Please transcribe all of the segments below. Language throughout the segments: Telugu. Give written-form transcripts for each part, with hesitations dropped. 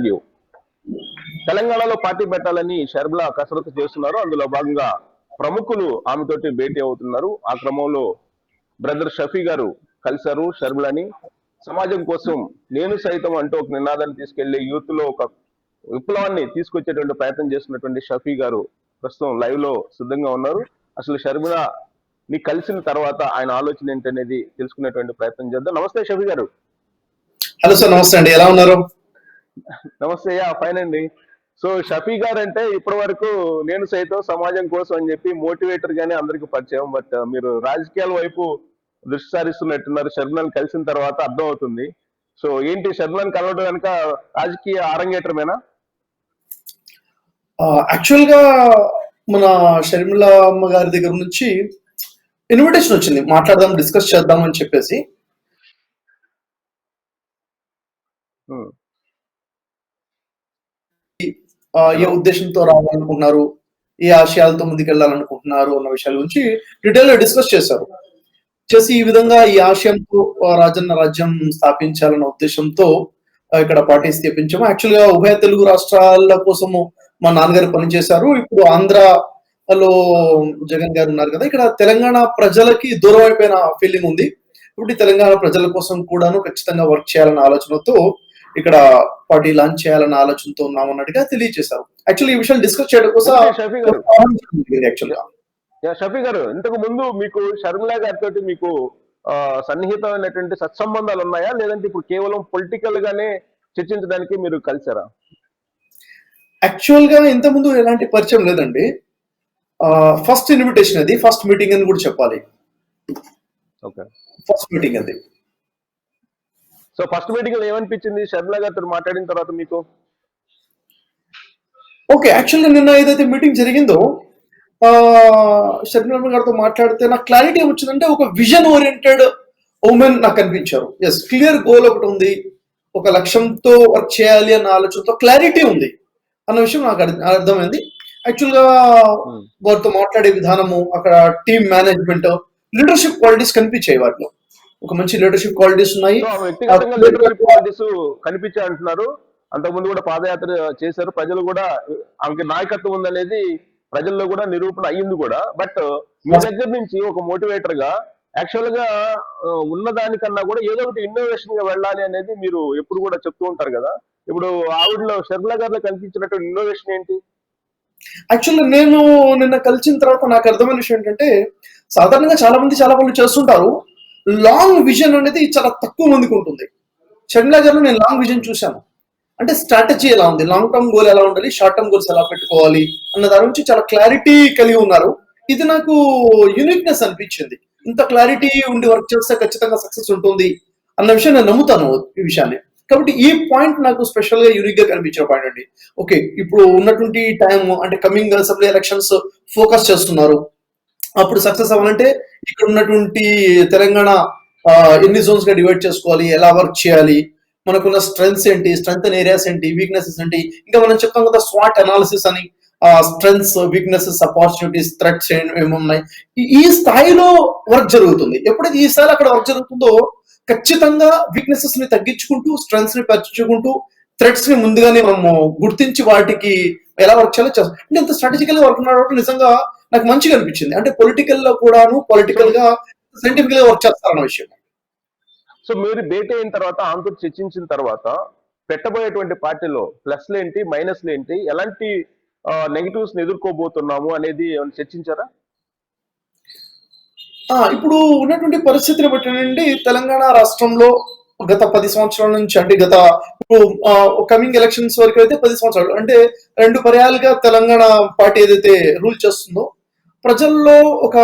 ఇంటర్వ్యూ. తెలంగాణలో పార్టీ పెట్టాలని షర్మిల కసరత్తు చేస్తున్నారు. అందులో భాగంగా ప్రముఖులు ఆమెతోటి భేటీ అవుతున్నారు. ఆ క్రమంలో బ్రదర్ షఫీ గారు కలిశారు షర్మిలని. సమాజం కోసం నేను సైతం అంటూ ఒక నినాదాన్ని తీసుకెళ్లి యూత్ లో ఒక విప్లవాన్ని తీసుకొచ్చేటువంటి ప్రయత్నం చేస్తున్నటువంటి షఫీ గారు ప్రస్తుతం లైవ్ లో సిద్ధంగా ఉన్నారు. అసలు షర్మిల ని కలిసిన తర్వాత ఆయన ఆలోచన ఏంటనేది తెలుసుకునేటువంటి ప్రయత్నం చేద్దాం. నమస్తే షఫీ గారు. హలో సార్, నమస్తే అండి, ఎలా ఉన్నారు? నమస్తే, ఫైన్ అండి. సో షఫీ గారు అంటే ఇప్పటి వరకు నేను సైతం సమాజం కోసం అని చెప్పి మోటివేటర్ గానే అందరికి పరిచయం. బట్ మీరు రాజకీయాల వైపు దృష్టి సారిస్తున్నట్టున్నారు. షర్మిలను కలిసిన తర్వాత అర్థం అవుతుంది. సో ఏంటి షర్మిలను కలవడం వెనుక రాజకీయ అరంగేట్రమేనా? యాక్చువల్ గా మన షర్మిల అమ్మ గారి దగ్గర నుంచి ఇన్విటేషన్ వచ్చింది, మాట్లాడదాం, డిస్కస్ చేద్దాం అని చెప్పేసి. ఏ ఉద్దేశంతో రావాలనుకుంటున్నారు, ఏ ఆశయాలతో ముందుకెళ్లాలనుకుంటున్నారు అన్న విషయాల గురించి డీటెయిల్ గా డిస్కస్ చేశారు. చేసి ఈ విధంగా ఈ ఆశయంతో రాజన్న రాజ్యం స్థాపించాలన్న ఉద్దేశంతో ఇక్కడ పార్టీస్ తెప్పించాము. యాక్చువల్ గా ఉభయ తెలుగు రాష్ట్రాల కోసము మా నాన్నగారు పనిచేశారు. ఇప్పుడు ఆంధ్రాలో జగన్ గారు ఉన్నారు కదా, ఇక్కడ తెలంగాణ ప్రజలకి దూరం అయిపోయిన ఫీలింగ్ ఉంది. ఇప్పుడు తెలంగాణ ప్రజల కోసం కూడాను ఖచ్చితంగా వర్క్ చేయాలన్న ఆలోచనతో ఇక్కడ పార్టీ లాంచ్ చేయాలన్న ఆలోచనతో ఉన్నామన్నట్టుగా తెలియజేశారు. యాక్చువల్లీ ఈ విషయాలు డిస్కస్ చేయడం కోసం షఫీ గారు, ఇంతకు ముందు మీకు షర్మిల గారితో మీకు సన్నిహితమైనటువంటి సత్సంబంధాలు ఉన్నాయా, లేదంటే ఇప్పుడు కేవలం పొలిటికల్ గానే చర్చించడానికి మీరు కలిసారా? యాక్చువల్ గా ఇంత ముందు ఎలాంటి పరిచయం లేదండి. ఫస్ట్ ఇన్విటేషన్ అది, ఫస్ట్ మీటింగ్ అని కూడా చెప్పాలి. ఓకే, ఫస్ట్ మీటింగ్ అది. సో ఫస్ట్ మీటింగ్ లో ఏమనిపించింది షర్మిల గారితో మాట్లాడిన తర్వాత మీకు? ఓకే, యాక్చువల్గా నిన్న ఏదైతే మీటింగ్ జరిగిందో షర్మిల గారితో మాట్లాడితే నాకు క్లారిటీ ఏమొచ్చిందంటే ఒక విజన్ ఓరియంటెడ్ ఉమెన్ నాకు కనిపించారు. ఎస్, క్లియర్ గోల్ ఒకటి ఉంది, ఒక లక్ష్యంతో వర్క్ చేయాలి అన్న ఆలోచనతో క్లారిటీ ఉంది అన్న విషయం నాకు అర్థమైంది. యాక్చువల్ గా వారితో మాట్లాడే విధానము, అక్కడ టీమ్ మేనేజ్మెంట్, లీడర్షిప్ క్వాలిటీస్ కనిపించాయి. వాటిలో ఒక మంచి లీడర్షిప్ క్వాలిటీస్ ఉన్నాయి. వ్యక్తిగతంగా లీడర్షిప్ క్వాలిటీస్ కనిపించాయి అంటున్నారు. అంతకుముందు కూడా పాదయాత్ర చేశారు. ప్రజలు కూడా ఆమెకి నాయకత్వం ఉందనేది ప్రజల్లో కూడా నిరూపణ అయ్యింది కూడా. బట్ మీ దగ్గర నుంచి ఒక మోటివేటర్ గా యాక్చువల్ గా ఉన్నదానికన్నా కూడా ఏదో ఒకటి ఇన్నోవేషన్ గా వెళ్ళాలి అనేది మీరు ఎప్పుడు కూడా చెప్తూ ఉంటారు కదా. ఇప్పుడు ఆవిడలో షర్మిల గారిలో కనిపించినటువంటి ఇన్నోవేషన్ ఏంటి? యాక్చువల్లీ నేను నిన్న కలిసిన తర్వాత నాకు అర్థమైన విషయం ఏంటంటే, సాధారణంగా చాలా మంది చాలా పనులు చేస్తుంటారు, లాంగ్ విజన్ అనేది చాలా తక్కువ మందికి ఉంటుంది. షర్మిల గారిలో నేను లాంగ్ విజన్ చూశాను. అంటే స్ట్రాటజీ ఎలా ఉంది, లాంగ్ టర్మ్ గోల్ ఎలా ఉండాలి, షార్ట్ టర్మ్ గోల్స్ ఎలా పెట్టుకోవాలి అన్న దాని నుంచి చాలా క్లారిటీ కలిగి ఉన్నారు. ఇది నాకు యూనిక్నెస్ అనిపించింది. ఇంత క్లారిటీ ఉండి వర్క్ చేస్తే ఖచ్చితంగా సక్సెస్ ఉంటుంది అన్న విషయం నేను నమ్ముతాను ఈ విషయాన్ని. కాబట్టి ఈ పాయింట్ నాకు స్పెషల్ గా యూనిక్ గా కనిపించిన పాయింట్ అండి. ఓకే, ఇప్పుడు ఉన్నటువంటి టైం అంటే కమింగ్ అసెంబ్లీ ఎలక్షన్స్ ఫోకస్ చేస్తున్నారు. అప్పుడు సక్సెస్ అవ్వాలంటే ఇక్కడ ఉన్నటువంటి తెలంగాణ ఎన్ని జోన్స్ గా డివైడ్ చేసుకోవాలి, ఎలా వర్క్ చేయాలి, మనకున్న స్ట్రెంగ్స్ ఏంటి, స్ట్రెంగ్త్ ఏరియాస్ ఏంటి, వీక్నెసెస్ ఏంటి, ఇంకా మనం చెప్తాం కదా స్వాట్ అనాలిసిస్ అని, స్ట్రెంగ్స్, వీక్నెసెస్, ఆపర్చునిటీస్, థ్రెట్స్ ఏమున్నాయి, ఈ స్థాయిలో వర్క్ జరుగుతుంది. ఎప్పుడైతే ఈ స్థాయిలో అక్కడ వర్క్ జరుగుతుందో ఖచ్చితంగా వీక్నెసెస్ ని తగ్గించుకుంటూ, స్ట్రెంగ్స్ ని పెంచుకుంటూ, థ్రెట్స్ ని ముందుగానే మనము గుర్తించి వాటికి ఎలా వర్క్ చేయాలో చేస్తాం. అంటే ఇంత స్ట్రాటజికల్ గా వర్క్ చేయడం నిజంగా నాకు మంచిగా అనిపించింది. అంటే పొలిటికల్ లో కూడాను పొలిటికల్ గా సైంటిఫికల్ గా వర్క్ చేస్తారన్న విషయం. సో మీరు భేటీ అయిన తర్వాత, ఆమెతో చర్చించిన తర్వాత పెట్టబోయేటువంటి పార్టీలో ప్లస్లు ఏంటి, మైనస్లు ఏంటి, ఎలాంటి నెగిటివ్స్ ఎదుర్కోబోతున్నాము అనేది ఏమైనా చర్చించారా? ఇప్పుడు ఉన్నటువంటి పరిస్థితిని బట్టి తెలంగాణ రాష్ట్రంలో గత 10 సంవత్సరాల నుంచి, అంటే గత కమింగ్ ఎలక్షన్స్ వరకు అయితే 10 సంవత్సరాలు, అంటే 2 పర్యాలుగా తెలంగాణ పార్టీ ఏదైతే రూల్ చేస్తుందో ప్రజల్లో ఒక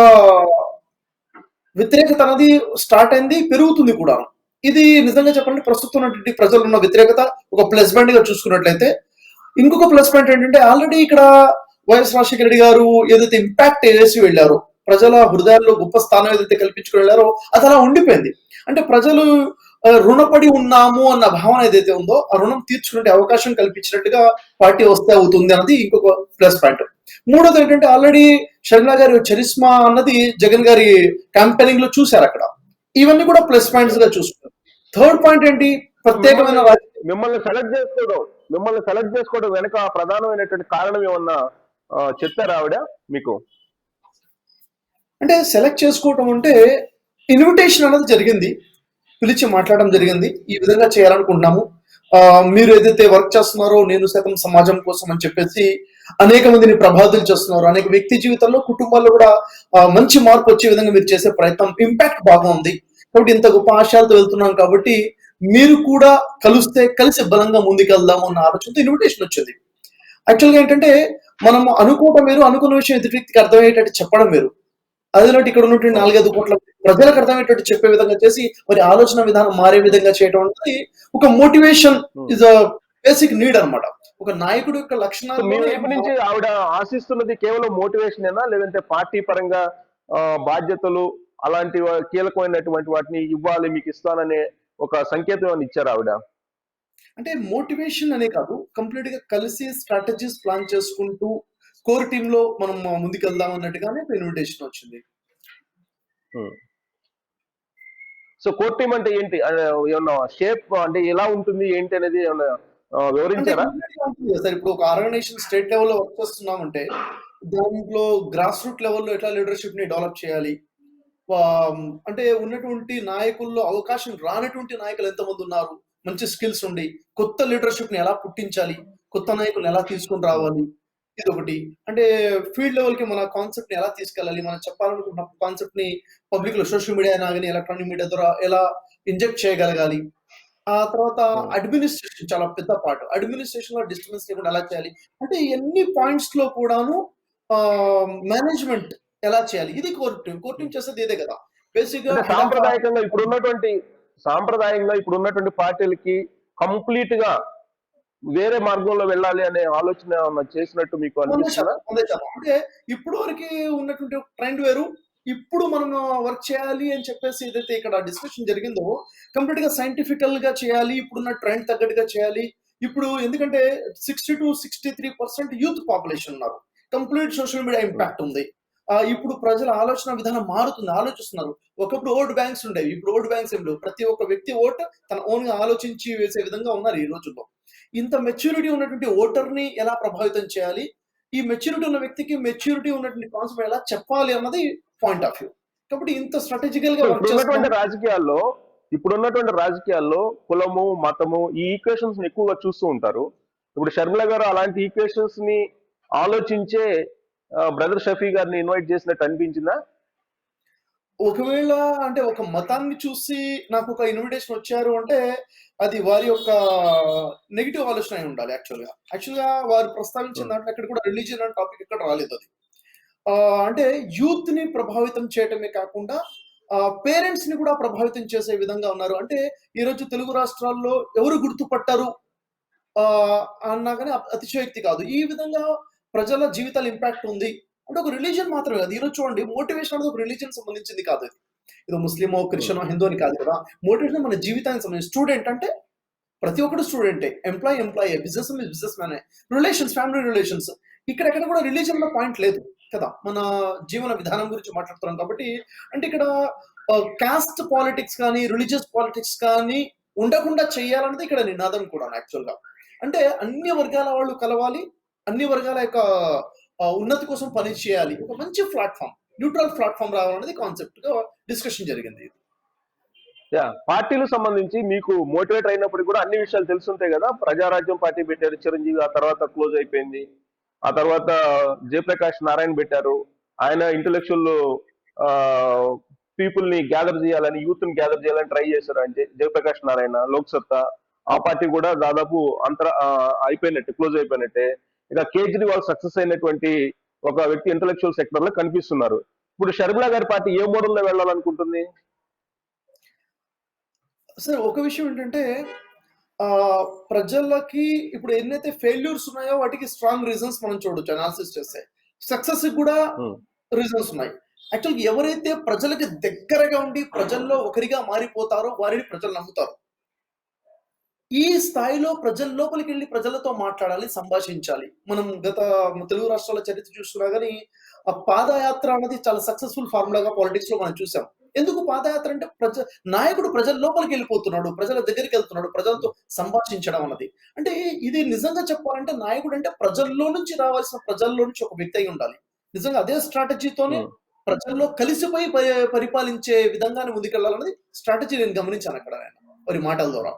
వ్యతిరేకత అనేది స్టార్ట్ అయింది, పెరుగుతుంది కూడా. ఇది నిజంగా చెప్పాలంటే ప్రస్తుతం ఉన్నటువంటి ప్రజలు ఉన్న వ్యతిరేకత ఒక ప్లస్ పాయింట్ గా చూసుకున్నట్లయితే. ఇంకొక ప్లస్ పాయింట్ ఏంటంటే, ఆల్రెడీ ఇక్కడ వైఎస్ రాజశేఖర రెడ్డి గారు ఏదైతే ఇంపాక్ట్ వేసి వెళ్ళారో, ప్రజల హృదయాల్లో గొప్ప స్థానం ఏదైతే కల్పించుకుని వెళ్ళారో అది అలా ఉండిపోయింది. అంటే ప్రజలు రుణపడి ఉన్నాము అన్న భావన ఏదైతే ఉందో ఆ రుణం తీర్చుకునే అవకాశం కల్పించినట్టుగా పార్టీ వస్తే అవుతుంది అన్నది ఇంకొక ప్లస్ పాయింట్. మూడోది ఏంటంటే, ఆల్రెడీ షర్మిల గారి చరిస్మా అన్నది జగన్ గారి క్యాంపెయినింగ్ లో చూశారు అక్కడ. ఇవన్నీ కూడా ప్లస్ పాయింట్స్ గా చూసుకున్నారు. థర్డ్ పాయింట్ ఏంటి, ప్రత్యేకమైన మిమ్మల్ని సెలెక్ట్ చేసుకోవడం, మిమ్మల్ని సెలెక్ట్ చేసుకోవడం వెనక ప్రధానమైనటువంటి కారణం ఏమన్నా చెప్పారా ఆవిడ మీకు? అంటే సెలెక్ట్ చేసుకోవటం అంటే ఇన్విటేషన్ అనేది జరిగింది, పిలిచి మాట్లాడడం జరిగింది. ఈ విధంగా చేయాలనుకుంటున్నాము, మీరు ఏదైతే వర్క్ చేస్తున్నారో నేను సైతం సమాజం కోసం అని చెప్పేసి అనేక మందిని ప్రభావితం చేస్తున్నారు. అనేక వ్యక్తి జీవితాల్లో, కుటుంబాల్లో కూడా మంచి మార్పు వచ్చే విధంగా మీరు చేసే ప్రయత్నం, ఇంపాక్ట్ బాగా ఉంది. కాబట్టి ఇంత గొప్ప ఆశయాలతో వెళ్తున్నాం కాబట్టి మీరు కూడా కలిసి బలంగా ముందుకెళ్దాము అన్న ఆలోచనతో ఇన్విటేషన్ వచ్చింది. యాక్చువల్గా ఏంటంటే మనం అనుకోవటం వేరు, అనుకున్న విషయం ఎదుటి వ్యక్తికి అర్థమయ్యేటట్టు చెప్పడం వేరు. అదేలాంటి ఇక్కడ ఉన్నటువంటి 4-5 కోట్ల ప్రజలకు అర్థమయ్యేటట్టు చెప్పే విధంగా చేసి వారి ఆలోచన విధానం మారే విధంగా చేయడం అనేది ఒక motivation is a basic need అన్నమాట. ఒక నాయకుడు యొక్క మీ లక్షణాలు వైపు నుంచి ఆవిడ ఆశిస్తున్నది కేవలం మోటివేషనేనా, లేదంటే పార్టీ పరంగా బాధ్యతలు అలాంటి కీలకమైనటువంటి వాటిని ఇవ్వాలి, మీకు ఇస్తాననే ఒక సంకేతం ఏమైనా ఇచ్చారు ఆవిడ? అంటే మోటివేషన్ అనే కాదు, కంప్లీట్ గా కలిసి స్ట్రాటజీస్ ప్లాన్ చేసుకుంటూ కోర్ టీమ్ లో మనం ముందుకెళ్దాం అన్నట్టుగానే ఇన్విటేషన్ వచ్చింది. సో కోర్ టీమ్ అంటే ఏంటి? ఏమన్నా షేప్ అంటే ఎలా ఉంటుంది ఏంటి అనేది ఏమన్నా అంటే వివరించారా? immediate గా ఉంటుంది కదా సార్. ఇప్పుడు ఒక ఆర్గనైజేషన్ స్టేట్ లెవెల్లో వర్క్ చేస్తున్నామంటే దాంట్లో గ్రాస్ రూట్ లెవెల్లో ఎట్లా లీడర్షిప్ ని డెవలప్ చేయాలి, అంటే ఉన్నటువంటి నాయకుల్లో అవకాశం రానటువంటి నాయకులు ఎంతమంది ఉన్నారు, మంచి స్కిల్స్ ఉండి కొత్త లీడర్షిప్ ని ఎలా పుట్టించాలి, కొత్త నాయకులను ఎలా తీసుకొని రావాలి, ఇది ఒకటి. అంటే ఫీల్డ్ లెవెల్ కి మన కాన్సెప్ట్ ని ఎలా తీసుకెళ్ళాలి, మనం చెప్పాలనుకున్న కాన్సెప్ట్ ని పబ్లిక్ లో సోషల్ మీడియా కానీ ఎలక్ట్రానిక్ మీడియా ద్వారా ఎలా ఇంజెక్ట్ చేయగలగాలి. ఆ తర్వాత అడ్మినిస్ట్రేషన్ చాలా పెద్ద పార్ట్. అడ్మినిస్ట్రేషన్ లో డిస్టర్బెన్స్ లేకుండా ఎలా చేయాలి, అంటే ఎన్ని పాయింట్స్ లో కూడాను మేనేజ్మెంట్ ఎలా చేయాలి, ఇది కోర్ టీమ్. కోర్ టీమ్ చేసేది ఇదే కదా బేసిక్ గా. అంటే సాంప్రదాయంగా ఇప్పుడున్నటువంటి పార్టీలకి కంప్లీట్ గా వేరే మార్గంలో వెళ్ళాలి అనే ఆలోచన ఏమన్నా చేసినట్టు మీకు అనిపిస్తుందా? అంటే ఇప్పుడు వరకు ఉన్నటువంటి ట్రెండ్ వేరు, ఇప్పుడు మనం వర్క్ చేయాలి అని చెప్పేసి ఏదైతే ఇక్కడ డిస్కషన్ జరిగిందో కంప్లీట్ గా సైంటిఫికల్ గా చేయాలి, ఇప్పుడున్న ట్రెండ్ తగ్గట్టుగా చేయాలి. ఇప్పుడు ఎందుకంటే 60-63% యూత్ పాపులేషన్ ఉన్నారు, కంప్లీట్ సోషల్ మీడియా ఇంపాక్ట్ ఉంది. ఇప్పుడు ప్రజల ఆలోచన విధానం మారుతుంది, ఆలోచిస్తున్నారు. ఒకప్పుడు ఓట్ బ్యాంక్స్ ఉండేవి, ఇప్పుడు ఓట్ బ్యాంక్స్ ఏం లేవు. ప్రతి ఒక్క వ్యక్తి ఓట్ తన ఓన్ గా ఆలోచించి వేసే విధంగా ఉన్నారు ఈ రోజుల్లో. ఇంత మెచ్యూరిటీ ఉన్నటువంటి ఓటర్ ని ఎలా ప్రభావితం చేయాలి, ఈ మెచ్యూరిటీ ఉన్న వ్యక్తికి మెచ్యూరిటీ ఉన్నటువంటి కాన్సెప్ట్ ఎలా చెప్పాలి అన్నది పాయింట్ ఆఫ్ వ్యూ. కాబట్టి ఇంత స్ట్రాటజికల్ గా వర్క్ చేస్తున్నాం. ఇప్పుడున్నటువంటి రాజకీయాల్లో కులము మతము ఈ ఈక్వేషన్స్ ఎక్కువగా చూస్తూ ఉంటారు. ఇప్పుడు షర్మిల గారు అలాంటి ఈక్వేషన్స్ ని ఆలోచించే బ్రదర్ షఫీ గారిని ఇన్వైట్ చేసినట్టు అనిపించిందా? ఒకవేళ అంటే ఒక మతాన్ని చూసి నాకు ఒక ఇన్విటేషన్ వచ్చారు అంటే అది వారి యొక్క నెగిటివ్ ఆలోచన అయి ఉండాలి. యాక్చువల్గా వారు ప్రస్తావించిన దాంట్లో ఎక్కడ కూడా రిలీజియన్ అనే టాపిక్ ఎక్కడ రాలేదు. అది అంటే యూత్ ని ప్రభావితం చేయటమే కాకుండా పేరెంట్స్ ని కూడా ప్రభావితం చేసే విధంగా ఉన్నారు. అంటే ఈ రోజు తెలుగు రాష్ట్రాల్లో ఎవరు గుర్తుపట్టారు అన్నా కానీ అతిశయోక్తి కాదు. ఈ విధంగా ప్రజల జీవితాల ఇంపాక్ట్ ఉంది అంటే ఒక రిలీజియన్ మాత్రమే కాదు. ఈరోజు చూడండి, మోటివేషన్ అనేది ఒక రిలీజియన్ సంబంధించింది కాదు. ఇది ఏదో ముస్లిమో క్రిస్టియనో హిందూ అని కాదు కదా. మోటివేషన్ మన జీవితానికి సంబంధించి. స్టూడెంట్ అంటే ప్రతి ఒక్కరు స్టూడెంటే, ఎంప్లాయీ, బిజినెస్ మ్యానే, రిలేషన్స్, ఫ్యామిలీ రిలేషన్స్, ఇక్కడెక్కడ కూడా రిలీజియన్ లో పాయింట్ లేదు కదా. మన జీవన విధానం గురించి మాట్లాడుతున్నాం కాబట్టి అంటే ఇక్కడ కాస్ట్ పాలిటిక్స్ కానీ రిలీజియస్ పాలిటిక్స్ కానీ ఉండకుండా చేయాలన్నది ఇక్కడ నినాదం కూడా యాక్చువల్గా. అంటే అన్ని వర్గాల వాళ్ళు కలవాలి, అన్ని వర్గాల యొక్క ఉన్నతి కోసం పని చేయాలి, ఒక మంచి ప్లాట్ఫామ్, న్యూట్రల్ ప్లాట్ఫామ్ రావాలనేది కాన్సెప్ట్ గా డిస్కషన్ జరిగింది. పార్టీలకు సంబంధించి మీకు మోటివేట్ అయినప్పుడు కూడా అన్ని విషయాలు తెలుసుంటాయి కదా. ప్రజారాజ్యం పార్టీ పెట్టారు చిరంజీవి, ఆ తర్వాత క్లోజ్ అయిపోయింది. ఆ తర్వాత జయప్రకాష్ నారాయణ పెట్టారు, ఆయన ఇంటలెక్చువల్ పీపుల్ ని గ్యాదర్ చేయాలని, యూత్ ని గ్యాదర్ చేయాలని ట్రై చేశారు. అంటే జయప్రకాష్ నారాయణ, లోక్సత్తా, ఆ పార్టీ కూడా దాదాపు అయిపోయినట్టే, క్లోజ్ అయిపోయినట్టే. ఇక కేజ్రీవాల్ సక్సెస్ అయినటువంటి ఒక వ్యక్తి ఇంటలెక్చువల్ సెక్టర్ లో కనిపిస్తున్నారు. ఇప్పుడు షర్మిల గారి పార్టీ ఏ మోడల్లో వెళ్ళాలనుకుంటుంది? సార్ ఒక విషయం ఏంటంటే ప్రజలకి ఇప్పుడు ఎన్నైతే ఫెయిల్యూర్స్ ఉన్నాయో వాటికి స్ట్రాంగ్ రీజన్స్ మనం చూడొచ్చు, అనాలిసిస్ చేస్తే. సక్సెస్ కూడా రీజన్స్ ఉన్నాయి. యాక్చువల్గా ఎవరైతే ప్రజలకి దగ్గరగా ఉండి ప్రజల్లో ఒకరిగా మారిపోతారో వారిని ప్రజలు నమ్ముతారు. ఈ స్థాయిలో ప్రజల లోపలికి వెళ్ళి ప్రజలతో మాట్లాడాలి, సంభాషించాలి. మనం గత తెలుగు రాష్ట్రాల చరిత్ర చూస్తున్నా కానీ ఆ పాదయాత్ర అనేది చాలా సక్సెస్ఫుల్ ఫార్ములాగా పాలిటిక్స్ లో మనం చూసాం. ఎందుకు పాదయాత్ర అంటే నాయకుడు ప్రజల లోపలికి వెళ్ళిపోతున్నాడు, ప్రజల దగ్గరికి వెళ్తున్నాడు, ప్రజలతో సంభాషించడం అన్నది. అంటే ఇది నిజంగా చెప్పాలంటే నాయకుడు అంటే ప్రజల్లో నుంచి రావాల్సిన ప్రజల్లో నుంచి ఒక వ్యక్తి అయి ఉండాలి. నిజంగా అదే స్ట్రాటజీతోనే ఉమ్. ప్రజల్లో కలిసిపోయి పరిపాలించే విధంగానే ముందుకెళ్లాలన్నది స్ట్రాటజీ నేను గమనించాను అక్కడ ఆయన వారి మాటల ద్వారా.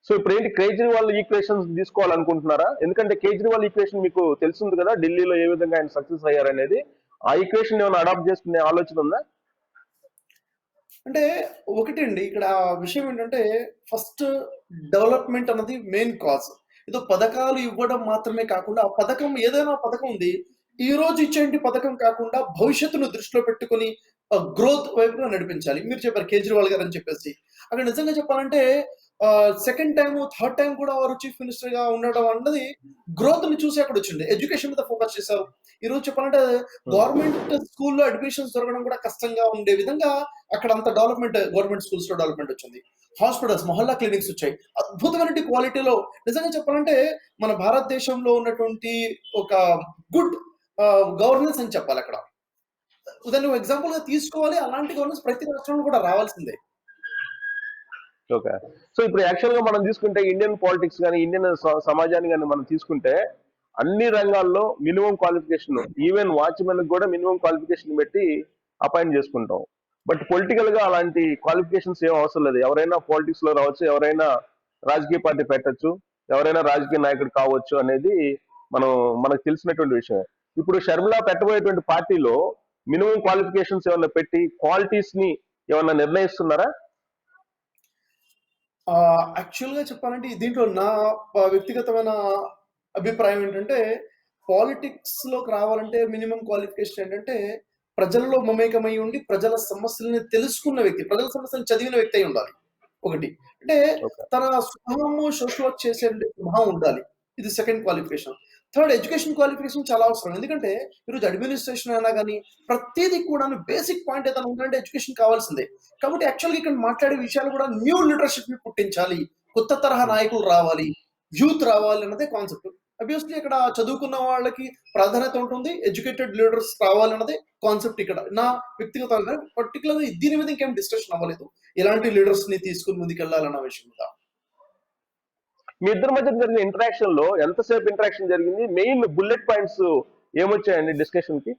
సో ఇప్పుడు ఏంటి, కేజ్రీవాల్ ఈక్వేషన్స్ తీసుకోవాలనుకుంటున్నారా? ఎందుకంటే కేజ్రీవాల్ ఈక్వేషన్ మీకు తెలిసింది కదా, ఢిల్లీలో ఏ విధంగా ఆయన సక్సెస్ అయ్యారనేది. ఆ ఈక్వేషన్ ఏమైనా అడాప్ట్ చేసుకునే ఆలోచన ఉందా? అంటే ఒకటండి ఇక్కడ విషయం ఏంటంటే ఫస్ట్ డెవలప్మెంట్ అన్నది మెయిన్ కాజ్. ఏదో పథకాలు ఇవ్వడం మాత్రమే కాకుండా ఆ పథకం ఏదైనా పథకం ఉంది, ఈ రోజు ఇచ్చేంటి పథకం కాకుండా భవిష్యత్తును దృష్టిలో పెట్టుకొని గ్రోత్ వైపుగా నడిపించాలి. మీరు చెప్పారు కేజ్రీవాల్ గారు అని చెప్పేసి, అక్కడ నిజంగా చెప్పాలంటే సెకండ్ టైం థర్డ్ టైం కూడా వారు చీఫ్ మినిస్టర్ గా ఉండడం అన్నది గ్రోత్ ని చూసి అక్కడ వచ్చింది. ఎడ్యుకేషన్ మీద ఫోకస్ చేశారు. ఈ రోజు చెప్పాలంటే గవర్నమెంట్ స్కూల్లో అడ్మిషన్స్ దొరకడం కూడా కష్టంగా ఉండే విధంగా అక్కడ అంత డెవలప్మెంట్, గవర్నమెంట్ స్కూల్స్ లో డెవలప్మెంట్ వచ్చింది. హాస్పిటల్స్, మొహల్లా క్లినిక్స్ వచ్చాయి. అద్భుతమైన క్వాలిటీలో నిజంగా చెప్పాలంటే మన భారతదేశంలో ఉన్నటువంటి ఒక గుడ్ గవర్నెన్స్ అని చెప్పాలి అక్కడ. దాన్ని ఎగ్జాంపుల్ గా తీసుకోవాలి. అలాంటి గవర్నెన్స్ ప్రతి రాష్ట్రంలో కూడా రావాల్సిందే. ఓకే. సో ఇప్పుడు యాక్చువల్ గా మనం తీసుకుంటే ఇండియన్ పాలిటిక్స్ కానీ ఇండియన్ సమాజాన్ని కానీ మనం తీసుకుంటే అన్ని రంగాల్లో మినిమం క్వాలిఫికేషన్, ఈవెన్ వాచ్మెన్ కూడా మినిమం క్వాలిఫికేషన్ పెట్టి అపాయింట్ చేసుకుంటాం. బట్ పొలిటికల్ గా అలాంటి క్వాలిఫికేషన్స్ ఏం అవసరం లేదు. ఎవరైనా పాలిటిక్స్ లో రావచ్చు, ఎవరైనా రాజకీయ పార్టీ పెట్టచ్చు, ఎవరైనా రాజకీయ నాయకుడు కావచ్చు అనేది మనకు తెలిసినటువంటి విషయం. ఇప్పుడు షర్మిల పెట్టబోయేటువంటి పార్టీలో మినిమం క్వాలిఫికేషన్స్ ఏమైనా పెట్టి క్వాలిటీస్ ని ఏమన్నా నిర్ణయిస్తున్నారా? యాక్చువల్‌గా చెప్పాలంటే దీంట్లో నా వ్యక్తిగతమైన అభిప్రాయం ఏంటంటే, పాలిటిక్స్‌లోకి రావాలంటే మినిమమ్ క్వాలిఫికేషన్ ఏంటంటే, ప్రజల్లో మమేకమై ఉండి, ప్రజల సమస్యలని తెలుసుకున్న వ్యక్తి, ప్రజల సమస్యలను చదివిన వ్యక్తి అయి ఉండాలి. ఒకటి. అంటే ఓకే. తన స్వభావము సోషల్ వర్క్ చేసే స్వభావం ఉండాలి. ఇది second qualification. Third education qualification చాలా అవసరం. ఎందుకంటే ఈరోజు అడ్మినిస్ట్రేషన్ అయినా గాని ప్రతీది కూడాను బేసిక్ పాయింట్ ఏదైనా ఉందంటే ఎడ్యుకేషన్ కావాల్సిందే. కాబట్టి యాక్చువల్‌గా ఇక్కడ మాట్లాడే విషయాలు కూడా న్యూ లీడర్‌షిప్‌ని పుట్టించాలి. కొత్త తరహా నాయకులు రావాలి. యూత్ రావాలి అన్నదే కాన్సెప్ట్. ఆబ్వియస్లీ ఇక్కడ చదువుకున్న వాళ్ళకి ప్రాధాన్యత ఉంటుంది. ఎడ్యుకేటెడ్ లీడర్స్ రావాలన్నదే కాన్సెప్ట్ ఇక్కడ. నా వ్యక్తిగతంగా పర్టిక్యులర్‌గా దీని మీద ఇంకేం డిస్కషన్ అవ్వలేదు. ఎలాంటి లీడర్స్‌ని తీసుకొని ముందుకెళ్ళాలన్న విషయం మీద. మీ ఇద్దరి మధ్య జరిగిన ఇంటరాక్షన్ లో ఎంతసేపు ఇంటరాక్షన్ జరిగింది? మెయిన్ బుల్లెట్ పాయింట్స్ ఏమొచ్చాయండి డిస్కషన్ కి?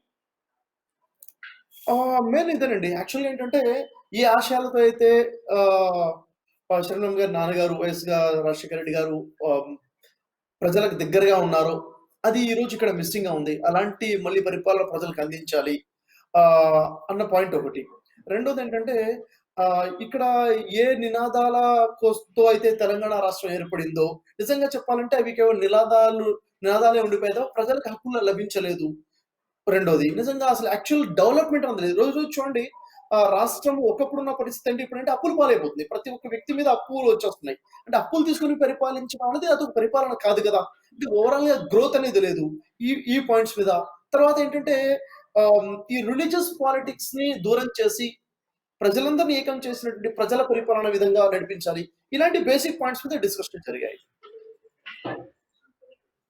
మెయిన్ ఇదేనండి. యాక్చువల్‌గా ఏంటంటే, ఏ ఆశయాలతో అయితే ఆహ్, శరణం గారి నాన్నగారు రాజశేఖర రెడ్డి గారు ఆహ్, ప్రజలకు దగ్గరగా ఉన్నారో, అది ఈరోజు ఇక్కడ మిస్సింగ్‌గా ఉంది. అలాంటి మళ్ళీ పరిపాలన ప్రజలకు అందించాలి అన్న పాయింట్ ఒకటి. రెండోదేంటంటే, ఇక్కడ ఏ నినాదాల తో అయితే తెలంగాణ రాష్ట్రం ఏర్పడిందో, నిజంగా చెప్పాలంటే అవి కేవలం నినాదాలే ఉండిపోయేదో, ప్రజలకు హక్కులు లభించలేదు. రెండోది నిజంగా అసలు యాక్చువల్ డెవలప్‌మెంట్ అనేది లేదు. రోజు రోజు చూడండి రాష్ట్రం ఒకప్పుడున్న పరిస్థితి అంటే ఇప్పుడంటే అప్పుల పాలైపోతుంది. ప్రతి ఒక్క వ్యక్తి మీద అప్పులు వచ్చేస్తున్నాయి. అంటే అప్పులు తీసుకొని పరిపాలించడం అనేది అదొక పరిపాలన కాదు కదా! అంటే ఓవరాల్‌గా గ్రోత్ అనేది లేదు. ఈ పాయింట్స్ మీద. తర్వాత ఏంటంటే ఈ రిలీజియస్ పాలిటిక్స్‌ని దూరం చేసి ప్రజలందరిని ఏకం చేసినటువంటి ప్రజల పరిపాలన విధంగా నడిపించాలి. ఇలాంటి బేసిక్ పాయింట్స్ మీద డిస్కషన్ జరిగాయి.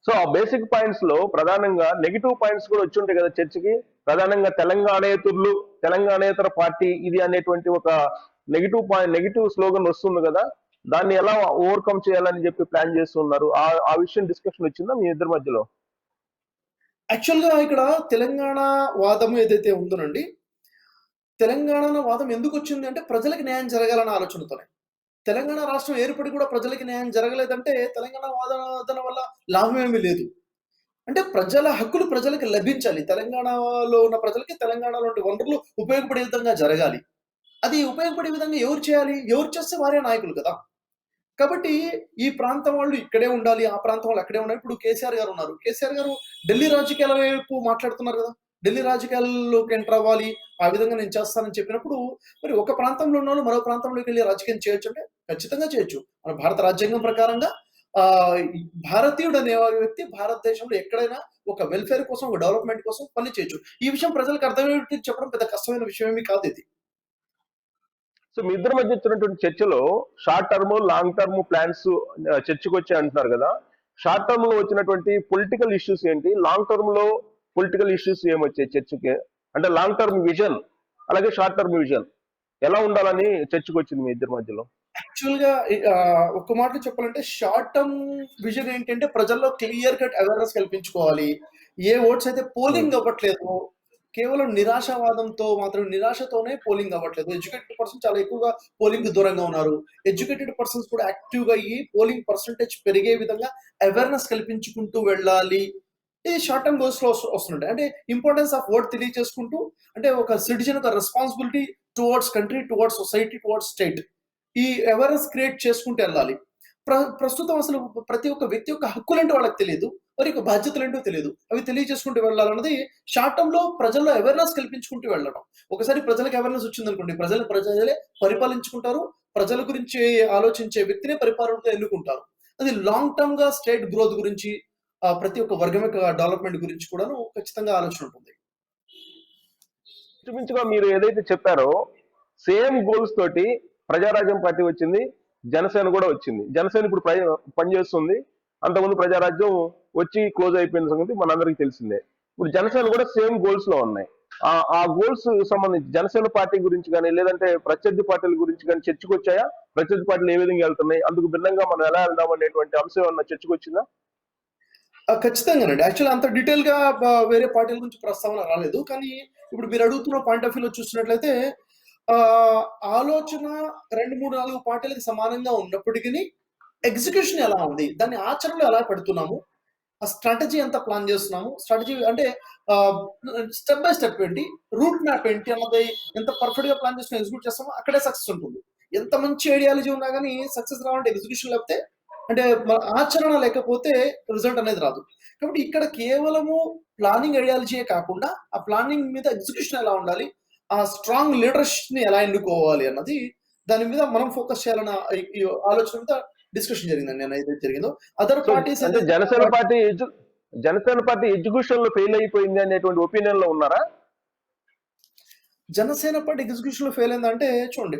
సో ఆ బేసిక్ పాయింట్స్ లో ప్రధానంగా నెగిటివ్ పాయింట్స్ కూడా వచ్చి ఉంటాయి కదా చర్చకి. ప్రధానంగా తెలంగాణేతర పార్టీ ఇది అనేటువంటి ఒక నెగిటివ్ స్లోగన్ వస్తుంది కదా, దాన్ని ఎలా ఓవర్కమ్ చేయాలని చెప్పి ప్లాన్ చేస్తున్నారు. ఆ విషయం డిస్కషన్ వచ్చిందా మీ ఇద్దరి మధ్యలో? యాక్చువల్‌గా ఇక్కడ తెలంగాణ వాదం ఏదైతే ఉందోనండి, తెలంగాణ వాదం ఎందుకొచ్చింది అంటే ప్రజలకు న్యాయం జరగాలన్న ఆలోచనతోనే. తెలంగాణ రాష్ట్రం ఏర్పడి కూడా ప్రజలకి న్యాయం జరగలేదంటే తెలంగాణ వాదన వల్ల లాభమేమీ లేదు. అంటే ప్రజల హక్కులు ప్రజలకు లభించాలి. తెలంగాణలో ఉన్న ప్రజలకి తెలంగాణలో ఉండే వనరులు ఉపయోగపడే విధంగా జరగాలి. అది ఉపయోగపడే విధంగా ఎవరు చేయాలి? ఎవరు చేస్తే వారే నాయకులు కదా! కాబట్టి ఈ ప్రాంతం వాళ్ళు ఇక్కడే ఉండాలి. ఆ ప్రాంతం వాళ్ళు అక్కడే ఉండాలి. ఇప్పుడు కేసీఆర్ గారు ఉన్నారు. కేసీఆర్ గారు ఢిల్లీ రాజకీయాల వైపు మాట్లాడుతున్నారు కదా! ఢిల్లీ రాజకీయాల్లోకి ఎంటర్ అవ్వాలి. ఆ విధంగా నేను చేస్తానని చెప్పినప్పుడు మరి ఒక ప్రాంతంలో ఉన్నోళ్ళు మరో ప్రాంతంలోకి వెళ్లి రాజకీయం చేయొచ్చు అంటే ఖచ్చితంగా చేయొచ్చు. మన భారత రాజ్యాంగం ప్రకారంగా భారతీయుడు అనే వ్యక్తి భారతదేశంలో ఎక్కడైనా ఒక వెల్‌ఫేర్ కోసం, ఒక డెవలప్‌మెంట్ కోసం పని చేయొచ్చు. ఈ విషయం ప్రజలకు అర్థమయ్యేటట్టు చెప్పడం పెద్ద కష్టమైన విషయం ఏమీ కాదు ఇది. సో మీ ఇద్దరి మధ్య వచ్చినటువంటి చర్చలో short term, long term plans చర్చకు వచ్చాయి అంటున్నారు కదా. షార్ట్ టర్మ్ లో వచ్చినటువంటి పొలిటికల్ ఇష్యూస్ ఏంటి? లాంగ్ టర్మ్ లో పొలిటికల్ ఇష్యూస్ ఏమొచ్చాయి చర్చకి? అంటే లాంగ్ టర్మ్ విజన్ అలాగే షార్ట్ టర్మ్ విజన్ ఎలా ఉండాలని చర్చకు వచ్చింది మీ ఇద్దరి మధ్యలో? యాక్చువల్ గా ఒక్క మాటలో చెప్పాలంటే షార్ట్ టర్మ్ విజన్ ఏంటంటే ప్రజల్లో క్లియర్ కట్ అవేర్నెస్ కల్పించుకోవాలి. ఏ ఓట్స్ అయితే ఉమ్, పోలింగ్ అవ్వట్లేదు, కేవలం నిరాశావాదంతో మాత్రం నిరాశతోనే పోలింగ్ అవ్వట్లేదు. ఎడ్యుకేటెడ్ పర్సన్ చాలా ఎక్కువగా పోలింగ్ దూరంగా ఉన్నారు. ఎడ్యుకేటెడ్ పర్సన్స్ కూడా యాక్టివ్ గా అయ్యి పోలింగ్ పర్సంటేజ్ పెరిగే విధంగా అవేర్నెస్ కల్పించుకుంటూ వెళ్ళాలి. ఇది షార్ట్ టర్మ్ గోల్స్ లో వస్తుంటాయి. అంటే ఇంపార్టెన్స్ ఆఫ్ ఓట్ తెలియజేసుకుంటూ, అంటే ఒక సిటిజన్ ఒక responsibility towards country, towards society, towards state, ఈ అవేర్నెస్ క్రియేట్ చేసుకుంటూ వెళ్ళాలి. ప్రస్తుతం అసలు ప్రతి ఒక్క వ్యక్తి యొక్క హక్కులేంటో వాళ్ళకి తెలియదు, వారి యొక్క బాధ్యతలేంటో తెలియదు. అవి తెలియజేసుకుంటూ వెళ్ళాలన్నది షార్ట్ టర్మ్ లో ప్రజల్లో అవేర్నెస్ కల్పించుకుంటూ వెళ్ళడం. ఒకసారి ప్రజలకు అవేర్నెస్ వచ్చిందనుకోండి, ప్రజలే పరిపాలించుకుంటారు. ప్రజల గురించి ఆలోచించే వ్యక్తినే పరిపాలనగా ఎన్నుకుంటారు. అది లాంగ్ టర్మ్ గా స్టేట్ గ్రోత్ గురించి, ప్రతి ఒక్క వర్గం యొక్క డెవలప్మెంట్ గురించి కూడాను ఖచ్చితంగా ఆలోచన ఉంటుంది. ఇంచుమించుగా మీరు ఏదైతే చెప్పారో సేమ్ గోల్స్ తోటి ప్రజారాజ్యం పార్టీ వచ్చింది, జనసేన కూడా వచ్చింది. జనసేన ఇప్పుడు పనిచేస్తుంది. అంతకుముందు ప్రజారాజ్యం వచ్చి క్లోజ్ అయిపోయిన సంగతి మనందరికీ తెలిసిందే. ఇప్పుడు జనసేన కూడా సేమ్ గోల్స్ లో ఉన్నాయి. ఆ గోల్స్ సంబంధించి జనసేన పార్టీ గురించి కానీ లేదంటే ప్రత్యర్థి పార్టీల గురించి కానీ చర్చకు వచ్చాయా? ప్రత్యర్థి పార్టీలు ఏ విధంగా వెళ్తున్నాయి, అందుకు భిన్నంగా మనం ఎలా వెళ్దాం అనేటువంటి అంశం ఏమన్నా చర్చకు వచ్చిందా? ఖచ్చితంగానండి. యాక్చువల్లీ అంత డీటెయిల్‌గా వేరే పార్టీల గురించి ప్రస్తావన రాలేదు. కానీ ఇప్పుడు మీరు అడుగుతున్న పాయింట్ ఆఫ్ వ్యూలో చూస్తున్నట్లయితే ఆహ్, ఆలోచన 2, 3, 4 పార్టీలకి సమానంగా ఉన్నప్పటికిని ఎగ్జిక్యూషన్ ఎలా ఉంది? దాన్ని ఆచరణలో ఎలా పెడుతున్నాము? ఆ స్ట్రాటజీ ఎంత ప్లాన్ చేస్తున్నాము? స్ట్రాటజీ అంటే ఆహ్, స్టెప్ బై స్టెప్ ఏంటి? రూట్ మ్యాప్ ఏంటి అన్నది ఎంత పర్ఫెక్ట్‌గా ప్లాన్ చేసుకొని ఎగ్జిక్యూట్ చేస్తామో అక్కడే సక్సెస్ ఉంటుంది. ఎంత మంచి ఐడియాలజీ ఉన్నా గాని సక్సెస్ రావాలంటే ఎగ్జిక్యూషన్ లేకపోతే, అంటే మన ఆచరణ లేకపోతే రిజల్ట్ అనేది రాదు. కాబట్టి ఇక్కడ కేవలము ప్లానింగ్ ఐడియాలజీయే కాకుండా, ఆ ప్లానింగ్ మీద ఎగ్జిక్యూషన్ ఎలా ఉండాలి? ఆ స్ట్రాంగ్ లీడర్‌షిప్‌ని ఎలా ఎన్నుకోవాలి అన్నది, దాని మీద మనం ఫోకస్ చేయాలన్న ఈ ఆలోచన మీద డిస్కషన్ జరిగిందండి. ఏదైతే జరిగిందో. అదర్ సో పార్టీస్ అంటే ఏదైతే జనసేన పార్టీ ఎడ్యుకేషన్ లో ఫెయిల్ అయిపోయింది అనేటువంటి ఒపీనియన్ లో ఉన్నారా? జనసేన పార్టీ ఎగ్జిక్యూషన్‌లో ఫెయిల్ అయిందంటే చూడండి,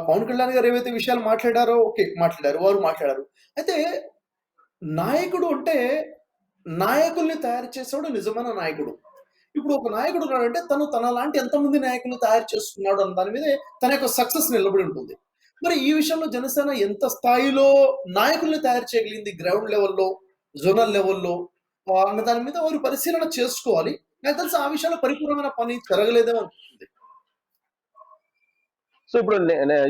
పవన్ కళ్యాణ్ గారు ఏవైతే విషయాలు మాట్లాడారో ఓకే. మాట్లాడారు. వారు మాట్లాడారు. అయితే నాయకుడు అంటే నాయకుల్ని తయారు చేసేవాడు నిజమైన నాయకుడు. ఇప్పుడు ఒక నాయకుడు ఉన్నాడంటే తను తనలాంటి ఎంతమంది నాయకుల్ని తయారు చేసుకున్నాడు అన్న దాని మీదే తన యొక్క సక్సెస్ నిలబడి ఉంటుంది. మరి ఈ విషయంలో జనసేన ఎంత స్థాయిలో నాయకుల్ని తయారు చేయగలిగింది గ్రౌండ్ లెవెల్‌లో, జోనల్ లెవెల్‌లో, అన్న దాని మీద వారు పరిశీలన చేసుకోవాలి. నాకు తెలిసి ఆ విషయంలో పరిపూర్ణమైన పని జరగలేదేమో అనిపిస్తుంది. సో ఇప్పుడు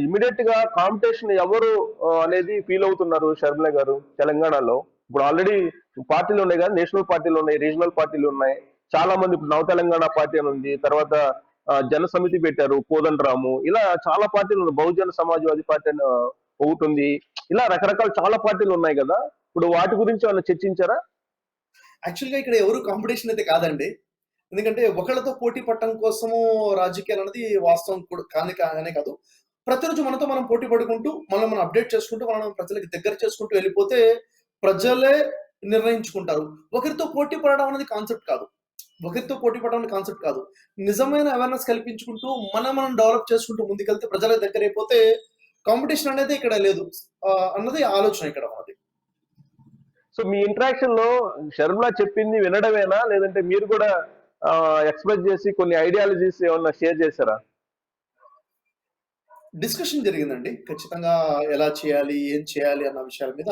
ఇమీడియట్ గా కాంపిటీషన్ ఎవరు అనేది ఫీల్ అవుతున్నారు షర్మిల గారు తెలంగాణలో? ఇప్పుడు ఆల్రెడీ పార్టీలు ఉన్నాయి కదా, నేషనల్ పార్టీలు ఉన్నాయి, రీజనల్ పార్టీలు ఉన్నాయి. చాలా మంది ఇప్పుడు నవ తెలంగాణ పార్టీ అని ఉంది, తర్వాత జన సమితి పెట్టారు, కోదండరాము, ఇలా చాలా పార్టీలు ఉన్నాయి, బహుజన సమాజ్వాదీ పార్టీ అని ఒకటి ఉంది. ఇలా రకరకాల చాలా పార్టీలు ఉన్నాయి కదా. ఇప్పుడు వాటి గురించి ఏమైనా చర్చించారా? యాక్చువల్‌గా ఇక్కడ ఎవరు కాంపిటీషన్ అయితే కాదండి. ఎందుకంటే ఒకళ్ళతో పోటీ పడటం కోసము రాజకీయాలన్నది వాస్తవం కూడా కానే కాదు. ప్రతిరోజు మనతో మనం పోటీ పడుకుంటూ, మనల్ని మనం అప్‌డేట్ చేసుకుంటూ, మనం ప్రజలకి దగ్గర చేసుకుంటూ వెళ్ళిపోతే ప్రజలే నిర్ణయించుకుంటారు. ఒకరితో పోటీ పడడం అనేది కాన్సెప్ట్ కాదు. ఒకరితో పోటీ పడడం అనేది కాన్సెప్ట్ కాదు. నిజమైన అవేర్‌నెస్ కల్పించుకుంటూ, మనం డెవలప్ చేసుకుంటూ ముందుకెళ్తే ప్రజలకు దగ్గరైపోతే కాంపిటీషన్ అనేది ఇక్కడ లేదు. అన్నది ఆలోచన ఇక్కడ మనది. సో మీ ఇంటరాక్షన్ లో షర్మిల చెప్పింది వినడమేనా, లేదంటే మీరు కూడా ఎక్స్ప్రెస్ చేసి కొన్ని ఐడియాలజీస్ ఏమన్నా షేర్ చేశారా? డిస్కషన్ జరిగిందండి. ఖచ్చితంగా ఎలా చేయాలి? ఏం చేయాలి? అన్న విషయాల మీద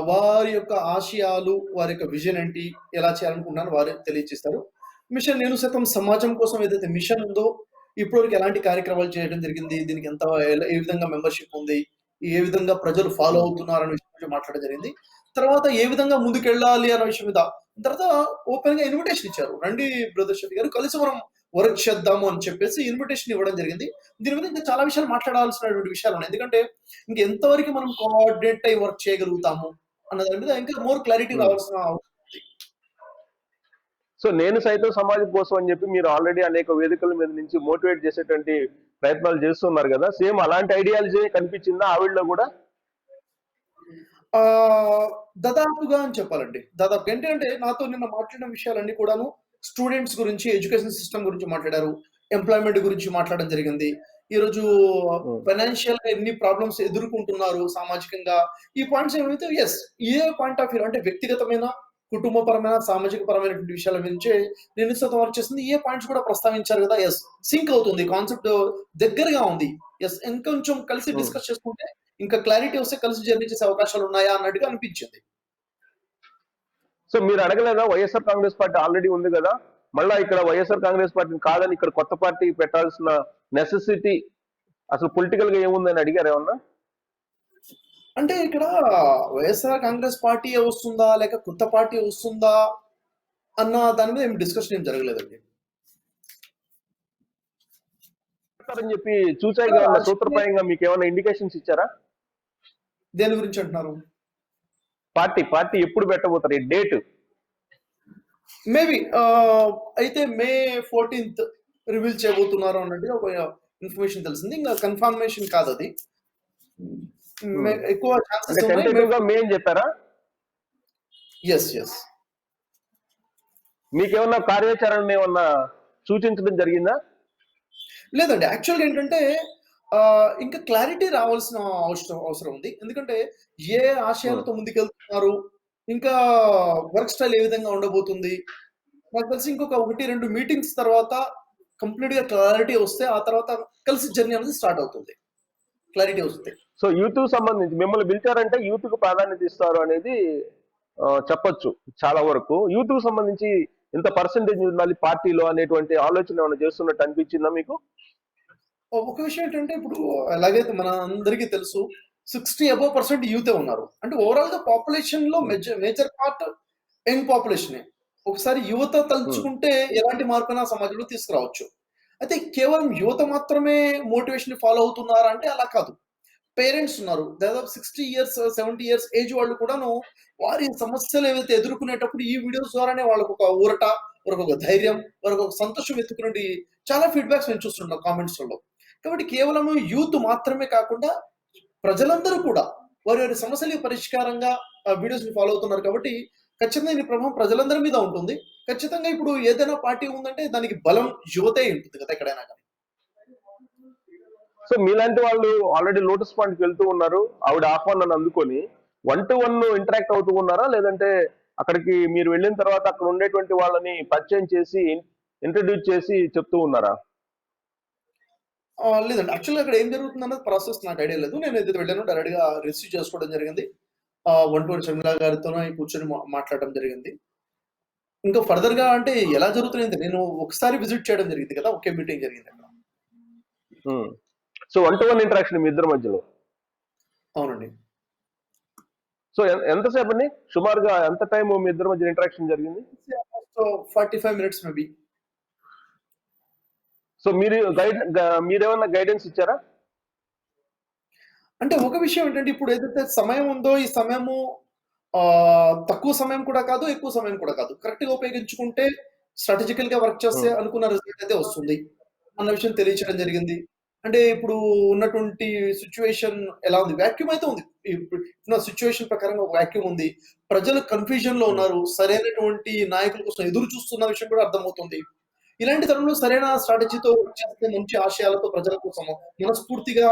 వారి యొక్క ఆశయాలు, వారి యొక్క విజన్ ఏంటి? ఎలా చేయాలనుకుంటున్నారో వారే తెలియజేస్తారు. నేను సైతం సమాజం కోసం ఏదైతే మిషన్ ఉందో, ఇప్పటివరకు ఎలాంటి కార్యక్రమాలు చేయడం జరిగింది? దీనికి ఎంత ఏ విధంగా మెంబర్‌షిప్ ఉంది? ఏ విధంగా ప్రజలు ఫాలో అవుతున్నారన్న విషయం గురించి మాట్లాడడం జరిగింది. తర్వాత ఏ విధంగా ముందుకెళ్ళాలి అన్న విషయం మీద, తర్వాత ఓపెన్‌గా ఇన్విటేషన్ ఇచ్చారు. రండి బ్రదర్ షఫీ గారు, కలిసి మనం వర్క్ చేద్దాము అని చెప్పేసి ఇన్విటేషన్ ఇవ్వడం జరిగింది. దీని మీద ఇంకా చాలా విషయాలు మాట్లాడాల్సినటువంటి విషయాలున్నాయి. ఎందుకంటే ఎంతవరకు మనం కోఆర్డినేట్ అయ్యి వర్క్ చేయగలుగుతాము అన్న దాని మీద ఇంకా మోర్ క్లారిటీ ఉమ్. రావాల్సిన అవసరం ఉంది. సో నేను సైతం సమాజం కోసం అని చెప్పి మీరు ఆల్రెడీ అనేక వేదికల మీద నుంచి మోటివేట్ చేసేటువంటి ప్రయత్నాలు చేస్తున్నారు కదా. సేమ్ అలాంటి ఐడియాలజీ కనిపించిందా ఆవిడలో కూడా? ఆహ్, దాదాపుగా అని చెప్పాలండి. దాదాపుగా ఏంటంటే నాతో నిన్న మాట్లాడిన విషయాలన్నీ కూడాను స్టూడెంట్స్ గురించి, ఎడ్యుకేషన్ సిస్టమ్ గురించి మాట్లాడారు. ఎంప్లాయ్‌మెంట్ గురించి మాట్లాడడం జరిగింది. ఈరోజు ఉమ్. ఫైనాన్షియల్‌గా ఎన్ని ప్రాబ్లమ్స్ ఎదుర్కొంటున్నారు సామాజికంగా. ఈ పాయింట్స్ ఏమైతే yes. A point of view అంటే వ్యక్తిగతమైన, కుటుంబపరమైన, సామాజిక పరమైనటువంటి విషయాల గురించే నిర్ణీత వర్క్ చేస్తుంది. ఏ పాయింట్స్ కూడా ప్రస్తావించారు కదా! యెస్. సింక్ అవుతుంది. కాన్సెప్ట్ దగ్గరగా ఉంది. యెస్. ఇంకొంచెం కలిసి ఉమ్. డిస్కస్ చేసుకుంటే ఇంకా క్లారిటీ వస్తే కలిసి జర్నీ చేసే అవకాశాలున్నాయా అన్నట్టుగా అనిపించింది. సో మీరు అడగలేదా, వైఎస్ఆర్ కాంగ్రెస్ పార్టీ ఆల్రెడీ ఉంది కదా, మళ్ళా ఇక్కడ వైఎస్ఆర్ కాంగ్రెస్ పార్టీని కాదని ఇక్కడ కొత్త పార్టీ పెట్టాల్సిన నెసెసిటీ అసలు పొలిటికల్ గా ఏముందని అడిగారు ఏమన్నా? అంటే ఇక్కడ వైఎస్ఆర్ కాంగ్రెస్ పార్టీయే వస్తుందా? లేక కొత్త పార్టీ వస్తుందా? అన్న దాని మీద డిస్కషన్ ఏం జరగలేదండి. అని చెప్పి చూచాయిగా ఉన్న యాక్చువల్లీ సూత్రప్రాయంగా మీకు ఏమైనా ఇండికేషన్స్ ఇచ్చారా? దేని గురించి అంటున్నారు? పార్టీ ఎప్పుడు పెట్టబోతారు, ఈ డేట్? మేబీ అయితే మే 14th రివీల్ చేయబోతున్నారు అన్నట్టుగా ఒక ఇన్ఫర్మేషన్ తెలిసింది. ఇంకా కన్ఫర్మేషన్ కాదు అది. ఎక్కువ అంటే ఛాన్సెస్ ఉన్నాయి. టెంటేటివ్ గా మే అని చెప్పారా? ఎస్. మీకేమన్నా కార్యాచరణ ఏమన్నా సూచించడం జరిగిందా? లేదండి. యాక్చువల్‌గా ఏంటంటే ఇంకా క్లారిటీ రావాల్సిన అవసరం ఉంది. ఎందుకంటే ఏ ఉమ్. ఆశయాలతో ముందుకెళ్తున్నారు, ఇంకా వర్క్ స్టైల్ ఏ విధంగా ఉండబోతుంది. నాకు తెలిసి ఇంకొక 1, 2 మీటింగ్స్ తర్వాత కంప్లీట్‌గా క్లారిటీ వస్తే ఆ తర్వాత కలిసి జర్నీ అనేది స్టార్ట్ అవుతుంది. క్లారిటీ వస్తే. సో యూత్ సంబంధించి మిమ్మల్ని పిలిచారంటే యూత్ కు ప్రాధాన్యత ఇస్తారు అనేది చెప్పొచ్చు. చాలా వరకు యూత్ కు సంబంధించి ఇంత పర్సెంటేజ్ ఉండాలి పార్టీలో అనేటువంటి ఆలోచన ఏమైనా చేస్తున్నట్టు అనిపించిందా మీకు? ఒక విషయం ఏంటంటే ఇప్పుడు ఎలాగైతే మన అందరికీ తెలుసు 60 అబోవ్ పర్సెంట్ యూతే ఉన్నారు. అంటే ఓవరాల్‌గా పాపులేషన్‌లో ఉమ్. మేజర్ పార్ట్ యంగ్ పాపులేషనే. ఒకసారి యువత ఉమ్. తలుచుకుంటే ఎలాంటి మార్పైనా సమాజంలో తీసుకురావచ్చు. అయితే కేవలం యువత మాత్రమే మోటివేషన్‌ని ఫాలో అవుతున్నారా అంటే అలా కాదు. పేరెంట్స్ ఉన్నారు. దాదాపు 60 ఇయర్స్, 70 ఇయర్స్ ఏజ్ వాళ్ళు కూడాను వారి సమస్యలు ఏవైతే ఎదుర్కొనేటప్పుడు ఈ వీడియోస్ ద్వారానే వాళ్ళకొక ఊరట, వాళ్ళకొక ధైర్యం, వాళ్ళకొక సంతోషం వెతుకునండి చాలా ఫీడ్‌బ్యాక్స్ నేను చూస్తున్నాను కామెంట్స్‌లలో. కాబట్టి కేవలం యూత్ మాత్రమే కాకుండా ప్రజలందరూ కూడా వారి వారి సమస్యలకి పరిష్కారంగా వీడియోస్‌ని ఫాలో అవుతున్నారు కాబట్టి ఖచ్చితంగా దీని ప్రభావం ప్రజలందరి మీద ఉంటుంది. ఖచ్చితంగా ఇప్పుడు ఏదైనా పార్టీ ఉందంటే దానికి బలం యువతే ఉంటుంది కదా! ఎక్కడైనా గాని. సో మీలాంటి వాళ్ళు ఆల్రెడీ లోటస్ పాయింట్ కి వెళ్తూ ఉన్నారు, ఆవిడ ఆహ్వానాన్ని అందుకొని 1-to-1 ఇంటరాక్ట్ అవుతూ ఉన్నారా, లేదంటే అక్కడికి మీరు వెళ్ళిన తర్వాత అక్కడ ఉండేటువంటి వాళ్ళని పరిచయం చేసి ఇంట్రడ్యూస్ చేసి చెప్తూ ఉన్నారా? లేదండి. యాక్చువల్‌గా అక్కడ ఏం జరుగుతుందన్నది ప్రాసెస్ నాకు ఐడియా లేదు. నేను ఏదైతే వెళ్ళానో డైరెక్ట్‌గా రిసీవ్ చేసుకోవడం జరిగింది. 1 to 1 షర్మిల గారితోనే కూర్చొని మాట్లాడడం జరిగింది. ఇంకా ఫర్దర్‌గా అంటే ఎలా జరుగుతున్నాయి నేను ఒకసారి విజిట్ చేయడం జరిగింది కదా! ఒకే మీటింగ్ జరిగింది అక్కడ. సో 1-to-1 ఇంటరాక్షన్ మీ ఇద్దరి మధ్యలో. అవునండి. సో ఎంతసేపు అండి సుమారుగా, ఎంత టైం మీ ఇద్దరి మధ్య ఇంటరాక్షన్ జరిగింది? Almost 45 minutes maybe. సో మీరేమన్నా గైడెన్స్ ఇచ్చారా? అంటే ఒక విషయం ఏంటంటే ఇప్పుడు ఏదైతే సమయం ఉందో ఈ సమయము తక్కువ సమయం కూడా కాదు, ఎక్కువ సమయం కూడా కాదు. కరెక్ట్‌గా ఉపయోగించుకుంటే స్ట్రాటజికల్‌గా వర్క్ చేస్తే ఉమ్. అనుకున్న రిజల్ట్ అయితే వస్తుంది. అన్న విషయం తెలియచేయడం జరిగింది. అంటే ఇప్పుడు ఉన్నటువంటి సిట్యుయేషన్ ఎలా ఉంది? వాక్యూమ్ అయితే ఉంది. ఇప్పుడు సిట్యుయేషన్ ప్రకారంగా ఒక వాక్యూమ్ ఉంది. ప్రజలు కన్‌ఫ్యూజన్‌లో ఉమ్. ఉన్నారు. సరైనటువంటి నాయకుల కోసం ఎదురు చూస్తున్న విషయం కూడా అర్థమవుతుంది. ఇలాంటి తరుణంలో సరైన స్ట్రాటజీతో చేస్తే మంచి ఆశయాలతో ప్రజల కోసం మనస్ఫూర్తిగా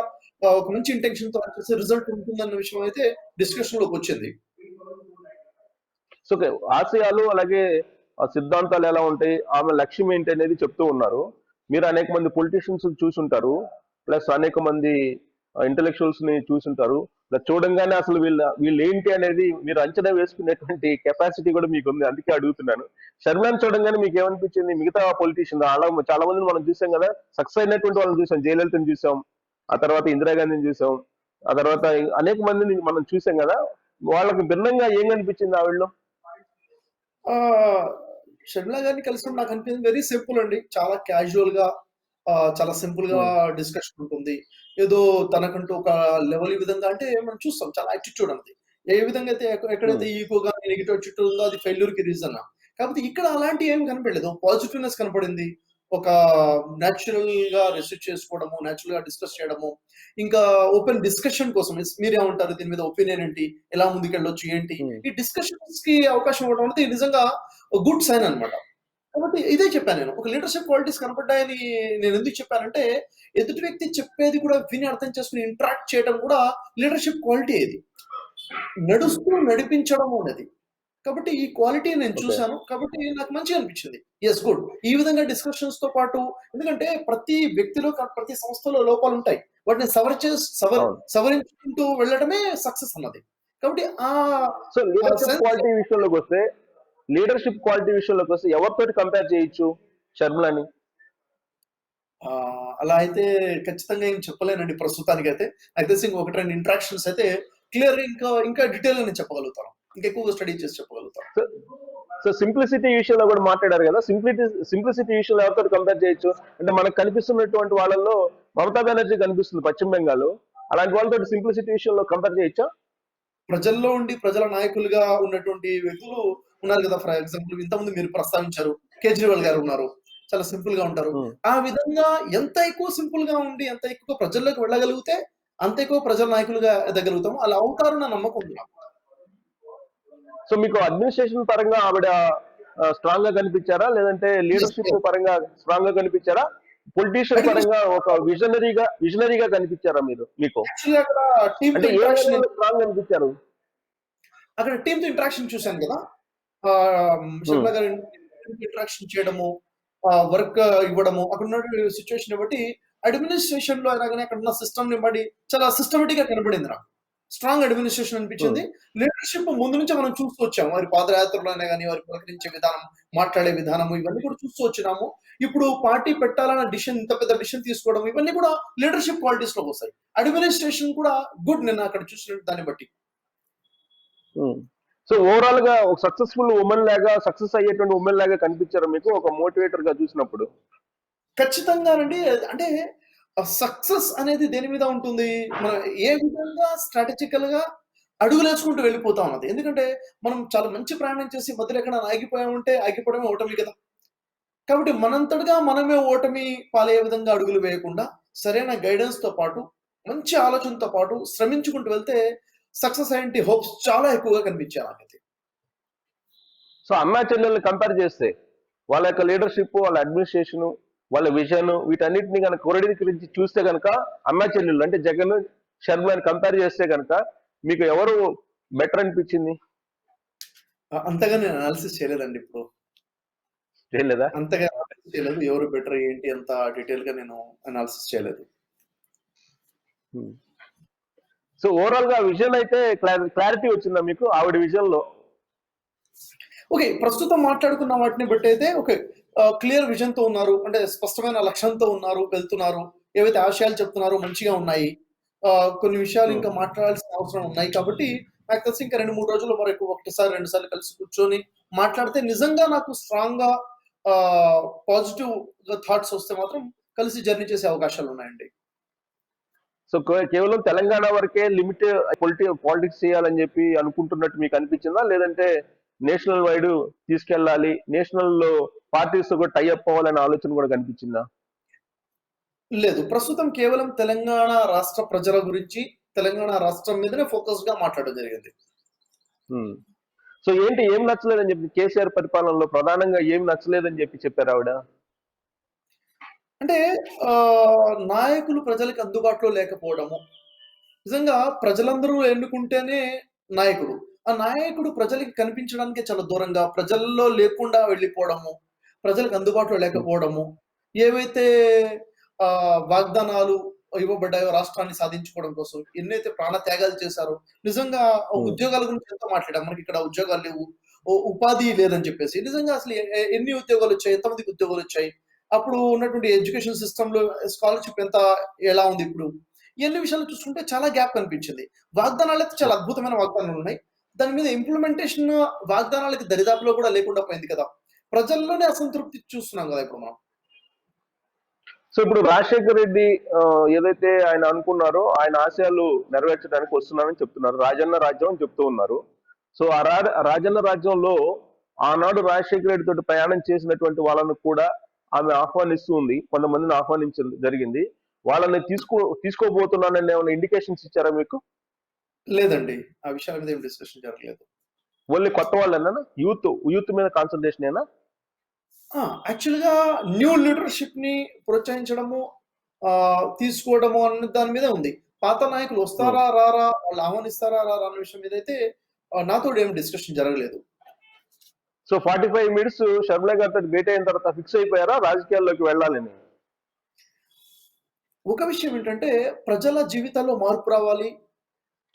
ఒక మంచి ఇంటెన్షన్‌తో చేస్తే రిజల్ట్ ఉంటుందన్న విషయం అయితే డిస్కషన్‌లోకొచ్చింది. సో ఆశయాలు అలాగే ఆ సిద్ధాంతాలు ఎలా ఉంటాయి, ఆమె లక్ష్యం ఏంటి అనేది చెప్తూ ఉన్నారు. మీరు అనేక మంది పొలిటీషియన్స్ చూసుంటారు, ప్లస్ అనేక మంది ఇంటలెక్చువల్స్ ని చూసుంటారు. ఇలా చూడంగానే అసలు వీళ్ళు ఏంటి అనేది మీరు అంచనా వేసుకునేటువంటి కెపాసిటీ కూడా మీకు ఉంది, అందుకే అడుగుతున్నాను. షర్మిలాని చూడంగానే మీకు ఏమనిపించింది? మిగతా పొలిటీషియన్ అలా చాలా మందిని మనం చూసాం కదా, సక్సెస్ అయినటువంటి వాళ్ళని చూసాం. జయలలితని చూసాం, ఆ తర్వాత ఇందిరాగాంధీని చూసాం, ఆ తర్వాత అనేక మందిని మనం చూసాం కదా. వాళ్ళకి భిన్నంగా ఏం కనిపించింది ఆవిడలో? ఆహ్, షర్మిల గారిని కలిసినప్పుడు నాకు అనిపించింది వెరీ సింపుల్ అండి. చాలా క్యాజువల్‌గా చాలా సింపుల్‌గా ఉమ్. డిస్కషన్ ఉంటుంది. ఏదో తనకంటూ ఒక లెవెల్ ఈ విధంగా అంటే మనం చూస్తాం చాలా యాటిట్యూడ్ అన్నది. ఏ విధంగా అయితే ఎక్కడైతే ఉమ్. ఈగో గాని, నెగెటివ్ యాటిట్యూడ్ ఉందో అది ఫెయిల్యూర్‌కి రీజన్. కాకపోతే ఇక్కడ అలాంటివి ఏమి కనపడలేదు. పాజిటివ్‌నెస్ కనపడింది. ఒక నేచురల్‌గా రిసీవ్ చేసుకోవడము, నేచురల్‌గా డిస్కస్ చేయడము. ఇంకా ఓపెన్ డిస్కషన్ కోసం మీరేమంటారు? దీని మీద ఒపీనియన్ ఏంటి? ఎలా ముందుకెళ్ళొచ్చు? ఏంటి? ఉమ్. ఈ డిస్కషన్స్‌కి అవకాశం ఇవ్వడం అనేది నిజంగా గుడ్ సైన్ అన్నమాట. కాబట్టి ఇదే చెప్పాను నేను. ఒక లీడర్‌షిప్ క్వాలిటీస్ కనపడ్డాయని నేనెందుకు చెప్పానంటే, ఎదుటి వ్యక్తి చెప్పేది కూడా విని అర్థం చేసుకొని ఇంటరాక్ట్ చేయడం కూడా లీడర్‌షిప్ క్వాలిటీయే ఇది. నడుస్తూ నడిపించడం అన్నది. కాబట్టి ఈ క్వాలిటీ నేను ఓకే. చూసాను. కాబట్టి నాకు మంచిగా అనిపించింది. Yes good. ఈ విధంగా డిస్కషన్స్‌తో పాటు ఎందుకంటే ప్రతి వ్యక్తిలో ప్రతి సంస్థలో లోపాలుంటాయి. వాటిని అవును. సవరించుకుంటూ వెళ్ళడమే సక్సెస్ అన్నది. కాబట్టి సో ఆ లీడర్‌షిప్ సెన్స్ క్వాలిటీ విషయంలోకొస్తే ఎవరితోటి కంపేర్ చేయొచ్చు షర్మిలని? అలా అయితే ఖచ్చితంగా ఏం చెప్పలేనండి ప్రస్తుతానికైతే. నాకు తెలిసి ఇంక 1, 2 ఇంటరాక్షన్స్ అయితే క్లియర్‌గా ఇంకా డీటెయిల్‌గా నేను చెప్పగలుగుతాను. ఇంకా ఎక్కువగా స్టడీ చేసి చెప్పగలుగుతాను. సో సో సింప్లిసిటీ విషయంలో కూడా మాట్లాడారు కదా! సింప్లిసిటీ విషయంలో ఎవరితోటి కంపేర్ చేయొచ్చు? అంటే మనకు కనిపిస్తున్నటువంటి వాళ్ళలో మమతా బెనర్జీ కనిపిస్తుంది పశ్చిమ బెంగాల్. అలాంటి వాళ్ళతోటి సింప్లిసిటీ విషయంలో కంపేర్ చేయొచ్చా? ప్రజల్లో ఉండి ప్రజల నాయకులుగా ఉన్నటువంటి వ్యక్తులు ఉన్నారు కదా! ఫర్ ఎగ్జాంపుల్ ఇంతకుముందు మీరు ప్రస్తావించారు. కేజ్రీవాల్ గారు ఉన్నారు. చాలా సింపుల్‌గా ఉంటారు. హ్మ్. ఆ విధంగా ఎంత ఎక్కువ సింపుల్‌గా ఉండి, ఎంత ఎక్కువ ప్రజల్లోకి వెళ్ళగలిగితే, అంత ఎక్కువ ప్రజల నాయకులుగా ఎదగలుగుతాము. అలా అవుతారన్న నమ్మకం ఉంది నాకు. సో మీకు అడ్మినిస్ట్రేషన్ పరంగా ఆవిడ స్ట్రాంగ్ గా కనిపించారా? లేదంటే యెస్. Leadership yes. పరంగా స్ట్రాంగ్ గా కనిపించారా? పొలిటీషియన్ పరంగా అడ్మినిస్ట్రేషన్ ఒక విజనరీగా కనిపించారా మీరు? యాక్చువల్లీ అక్కడ అంటే టీమ్‌తో ఏ ఇంటరాక్షన్ ఏరియాలో స్ట్రాంగ్ కనిపించారు? అక్కడ టీమ్‌తో ఇంటరాక్షన్ చూసాను కదా! హ్మ్. షర్మిల గారు టీమ్‌తో ఇంటరాక్షన్ చేయడము, వర్క్ ఇవ్వడము, అక్కడ ఉన్న సిట్యుయేషన్‌ని బట్టి అడ్మినిస్ట్రేషన్‌లో అయినా గాని అక్కడున్న సిస్టమ్‌ని బట్టి చాలా సిస్టమాటిక్‌గా కనపడింది నాకు. స్ట్రాంగ్ అడ్మినిస్ట్రేషన్ హ్మ్. అనిపించింది. లీడర్‌షిప్ ముందు నుంచే మనం చూస్తూ వచ్చాము. వారి పాదయాత్రలోనే గాని, వారు పలకరించే విధానం, మాట్లాడే విధానము ఇవన్నీ కూడా చూస్తూ వచ్చినాము. ఇప్పుడు పార్టీ పెట్టాలన్న డిసిషన్ ఇంత పెద్ద డిసిషన్ తీసుకోవడం ఇవన్నీ కూడా లీడర్‌షిప్ క్వాలిటీస్‌లోకొస్తాయి. అడ్మినిస్ట్రేషన్ కూడా గుడ్ నేను అక్కడ చూసిన దాన్ని బట్టి. హ్మ్. సో ఓవరాల్ గా ఒక సక్సెస్ అయ్యేటువంటి వుమెన్ లాగా కనిపించారా మీకు ఒక మోటివేటర్ గా చూసినప్పుడు? ఖచ్చితంగానండి. అంటే సక్సెస్ అనేది దేని మీద ఉంటుంది? మనం ఏ విధంగా స్ట్రాటజికల్‌గా అడుగులేసుకుంటూ వెళ్ళిపోతాం అన్నది. ఎందుకంటే మనం చాలా మంచి ప్రయాణం చేసి మధ్యలో ఎక్కడైనా ఆగిపోయామంటే ఆగిపోవడమే ఓటమి కదా! కాబట్టి మనంతటగా మనమే ఓటమి పాలయ్యే విధంగా అడుగులు వేయకుండా సరైన గైడెన్స్‌తో పాటు, మంచి ఆలోచనతో పాటు శ్రమించుకుంటూ వెళ్తే సక్సెస్ అయ్యేంటి హోప్స్ చాలా ఎక్కువగా కనిపించాయి నాకైతే. సో అన్నా చెల్లెల్ని కంపేర్ చేస్తే వాళ్ళ యొక్క లీడర్షిప్, వాళ్ళ అడ్మినిస్ట్రేషన్, వాళ్ళ విజన్ వీటన్నిటిని కనుక క్రోడీకరించి చూస్తే కనుక అన్నా చెల్లెళ్ళు అంటే జగన్, షర్మిలని కంపేర్ చేస్తే కనుక మీకు ఎవరు బెటర్ అనిపించింది? అంతగా నేను అనాలిసిస్ చేయలేదండి ఇప్పుడు. చేయలేదా? అంతగా అనాలిసిస్ చేయలేదు. ఎవరు బెటర్ ఏంటి అంత డీటెయిల్‌గా నేను అనాలిసిస్ చేయలేదు. హ్మ్. సో ఓవరాల్ గా విజన్ అయితే క్లారిటీ వచ్చిందా మీకు ఆవిడ విజన్ లో? ఓకే. ప్రస్తుతం మాట్లాడుకున్న వాటిని బట్టయితే ఓకే. క్లియర్ విజన్‌తో ఉన్నారు. అంటే స్పష్టమైన లక్ష్యంతో ఉన్నారు, వెళ్తున్నారు. ఏవైతే ఆశయాలు చెప్తున్నారో మంచిగా ఉన్నాయి. కొన్ని విషయాలు హ్మ్. ఇంకా మాట్లాడాల్సిన అవసరం ఉన్నాయి. కాబట్టి నాకు తెలిసి ఇంకా 2, 3 రోజుల్లో మరి ఒకటిసారి, 2 సార్లు కలిసి కూర్చొని మాట్లాడితే నిజంగా నాకు స్ట్రాంగ్‌గా పాజిటివ్‌గా థాట్స్ వస్తే మాత్రం కలిసి జర్నీ చేసే అవకాశాలున్నాయండి. సో కేవలం తెలంగాణ వరకే లిమిట్ పాలిటిక్స్ చేయాలని చెప్పి అనుకుంటున్నట్టు మీకు అనిపించిందా? లేదంటే నేషనల్ వైడ్ తీసుకెళ్ళాలి, నేషనల్ పార్టీస్ తో కూడా టై అప్ అవ్వాలనే ఆలోచన కూడా కనిపించిందా? లేదు. ప్రస్తుతం కేవలం తెలంగాణ రాష్ట్ర ప్రజల గురించి, తెలంగాణ రాష్ట్రం మీదనే ఫోకస్‌గా మాట్లాడడం జరిగింది. హ్మ్. సో ఏం నచ్చలేదని చెప్పి కేసీఆర్ పరిపాలనలో ప్రధానంగా ఏం నచ్చలేదని చెప్పి చెప్పారు ఆవిడ? అంటే నాయకులు ప్రజలకు అందుబాటులో లేకపోవడము. నిజంగా ప్రజలందరూ ఎన్నుకుంటేనే నాయకుడు. ఆ నాయకుడు ప్రజలకి కనిపించడానికే చాలా దూరంగా, ప్రజల్లో లేకుండా వెళ్ళిపోవడము, ప్రజలకు అందుబాటులో హ్మ్. లేకపోవడము, ఏవైతే వాగ్దానాలు ఇవ్వబడ్డాయో రాష్ట్రాన్ని సాధించుకోవడం కోసం, ఎన్నైతే ప్రాణత్యాగాలు చేశారో, నిజంగా హ్మ్. ఉద్యోగాల గురించి ఎంతో మాట్లాడాం. మనకిక్కడ ఉద్యోగాలు లేవు, ఉపాధి లేదని చెప్పేసి. నిజంగా అసలు ఎన్ని ఉద్యోగాలొచ్చాయి? ఎంతమందికి ఉద్యోగాలొచ్చాయి? అప్పుడు ఉన్నటువంటి ఎడ్యుకేషన్ సిస్టమ్‌లో స్కాలర్‌షిప్ ఎలా ఉంది ఇప్పుడు? ఇయన్ని విషయాలు చూసుకుంటే చాలా గ్యాప్ కనిపించింది. వాగ్దానాలైతే చాలా అద్భుతమైన వాగ్దానాలున్నాయి. దాని మీద ఇంప్లిమెంటేషన్ వాగ్దానాలకి దరిదాపులో కూడా లేకుండా పోయింది కదా! ప్రజల్లోనే అసంతృప్తి చూస్తున్నాం గదా! ఇప్పుడు మనం. సో ఇప్పుడు రాజశేఖర రెడ్డి ఏదైతే ఆయన అనుకున్నారో ఆయన ఆశయాలు నెరవేర్చడానికి వస్తున్నారని చెప్తున్నారు. రాజన్న రాజ్యం అని చెప్తూ ఉన్నారు. సో రాజన్న రాజ్యంలో ఆనాడు రాజశేఖర రెడ్డి తోటి ప్రయాణం చేసినటువంటి వాళ్ళను కూడా ఆమె ఆహ్వానిస్తూ ఉంది. కొంతమందిని ఆహ్వానించడం జరిగింది. వాళ్ళని తీసుకోబోతున్నానని ఏమైనా ఇండికేషన్స్ ఇచ్చారా మీకు? లేదండి. ఆ విషయాల మీద ఏం డిస్కషన్ జరగలేదు. ఓన్లీ కొత్త వాళ్ళేనా? యూత్ మీద కాన్సన్ట్రేషన్ ఏనా? ఆ! యాక్చువల్‌గా న్యూ లీడర్‌షిప్‌ని ప్రోత్సహించడము, తీసుకోవడము అన్న దాని మీదే ఉంది. పాత నాయకులు ఉమ్, వస్తారా? రారా? వాళ్ళు ఆహ్వానిస్తారా? రారా? అన్న విషయం మీదైతే నాతోటి ఏం డిస్కషన్ జరగలేదు. సో 45 మినిట్స్ షర్మిల గారితో భేటీ అయిన తర్వాత ఫిక్స్ అయిపోయారా రాజకీయాల్లోకి వెళ్ళాలని? ఒక విషయం ఏంటంటే, ప్రజల జీవితాల్లో మార్పు రావాలి.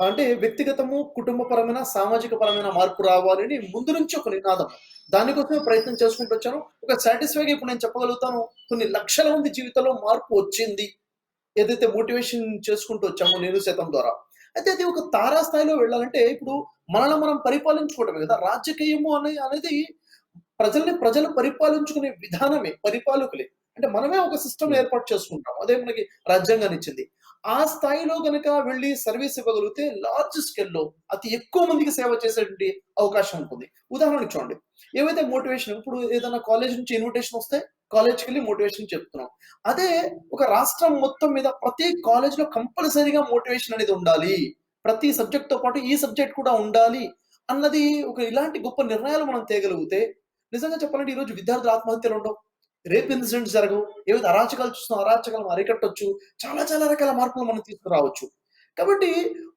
అంటే వ్యక్తిగతము, కుటుంబపరమైన, సామాజిక పరమైన మార్పు రావాలి అని ముందు నుంచి ఒక నినాదం. దానికోసమే ప్రయత్నం చేసుకుంటూ వచ్చాను. ఒక సాటిస్ఫైగా ఇప్పుడు నేను చెప్పగలుగుతాను. కొన్ని లక్షల మంది జీవితంలో మార్పు వచ్చింది. ఏదైతే మోటివేషన్ చేసుకుంటూ వచ్చామో నేను సైతం ద్వారా. అయితే అది ఒక తారాస్థాయిలో వెళ్ళాలంటే ఇప్పుడు మనల్ని మనం పరిపాలించుకోవడమే కదా! రాజకీయము అనేది ప్రజలు పరిపాలించుకునే విధానమే. పరిపాలకులే. అంటే మనమే ఒక సిస్టమ్‌ని హ్మ్. ఏర్పాటు చేసుకుంటాం. అదే మనకి రాజ్యాంగాన్ని ఇచ్చింది. ఆ స్థాయిలో గనక వెళ్లి సర్వీస్ ఇవ్వగలిగితే లార్జ్ స్కేల్‌లో అతి ఎక్కువ మందికి సేవ చేసేటువంటి అవకాశం ఉంటుంది. ఉదాహరణకు చూడండి. ఏవైతే మోటివేషన్ ఇప్పుడు ఏదైనా కాలేజ్ నుంచి ఇన్విటేషన్ వస్తే కాలేజ్‌కెళ్ళి మోటివేషన్ చెప్తున్నాం. అదే ఒక రాష్ట్రం మొత్తం మీద ప్రతి కాలేజ్‌లో కంపల్సరీగా మోటివేషన్ అనేది ఉండాలి. ప్రతి సబ్జెక్ట్‌తో పాటు ఈ సబ్జెక్ట్ కూడా ఉండాలి అన్నది ఒక ఇలాంటి గొప్ప నిర్ణయాలు మనం తేగలిగితే నిజంగా చెప్పాలంటే ఈరోజు విద్యార్థుల ఆత్మహత్యలు ఉండవు. రేప్ ఇన్సిడెంట్స్ జరగవు. ఏవైతే అరాచకాలు చూస్తున్నాం అరాచకాలను అరికట్టొచ్చు. చాలా చాలా రకాల మార్పులు మనం తీసుకురావచ్చు. కాబట్టి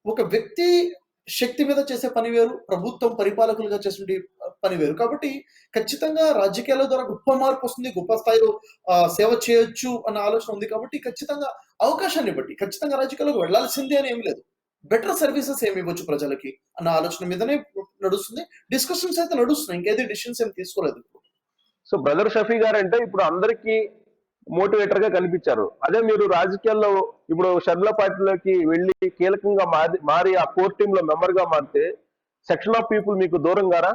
ఒక వ్యక్తి శక్తి మీద చేసే పని వేరు. ప్రభుత్వం పరిపాలకులుగా చేసేటి పని వేరు. కాబట్టి ఖచ్చితంగా రాజకీయాల ద్వారా గొప్ప మార్పొస్తుంది. గొప్ప స్థాయిలో సేవ చేయొచ్చు అన్న ఆలోచన ఉంది కాబట్టి ఖచ్చితంగా అవకాశాన్ని బట్టి ఖచ్చితంగా రాజకీయాల్లోకి వెళ్ళాల్సిందే అని ఏమి లేదు. బెటర్ సర్వీసెస్ ఏమి ఇవ్వచ్చు ప్రజలకి అన్న ఆలోచన మీదనే నడుస్తుంది. డిస్కషన్స్ అయితే నడుస్తున్నాయి. ఇంకేది డెసిషన్స్ ఏమి తీసుకోలేదు. సో బ్రదర్ షఫీ గారంటే ఇప్పుడు అందరికీ మోటివేటర్ గా కనిపించారు. అదే మీరు రాజకీయాల్లో ఇప్పుడు షర్మిల పార్టీలోకి వెళ్ళి కీలకంగా మారి ఆ కోర్ టీమ్ లో మెంబర్ గా మారితే సెక్షన్ ఆఫ్ పీపుల్ మీకు దూరం గారా?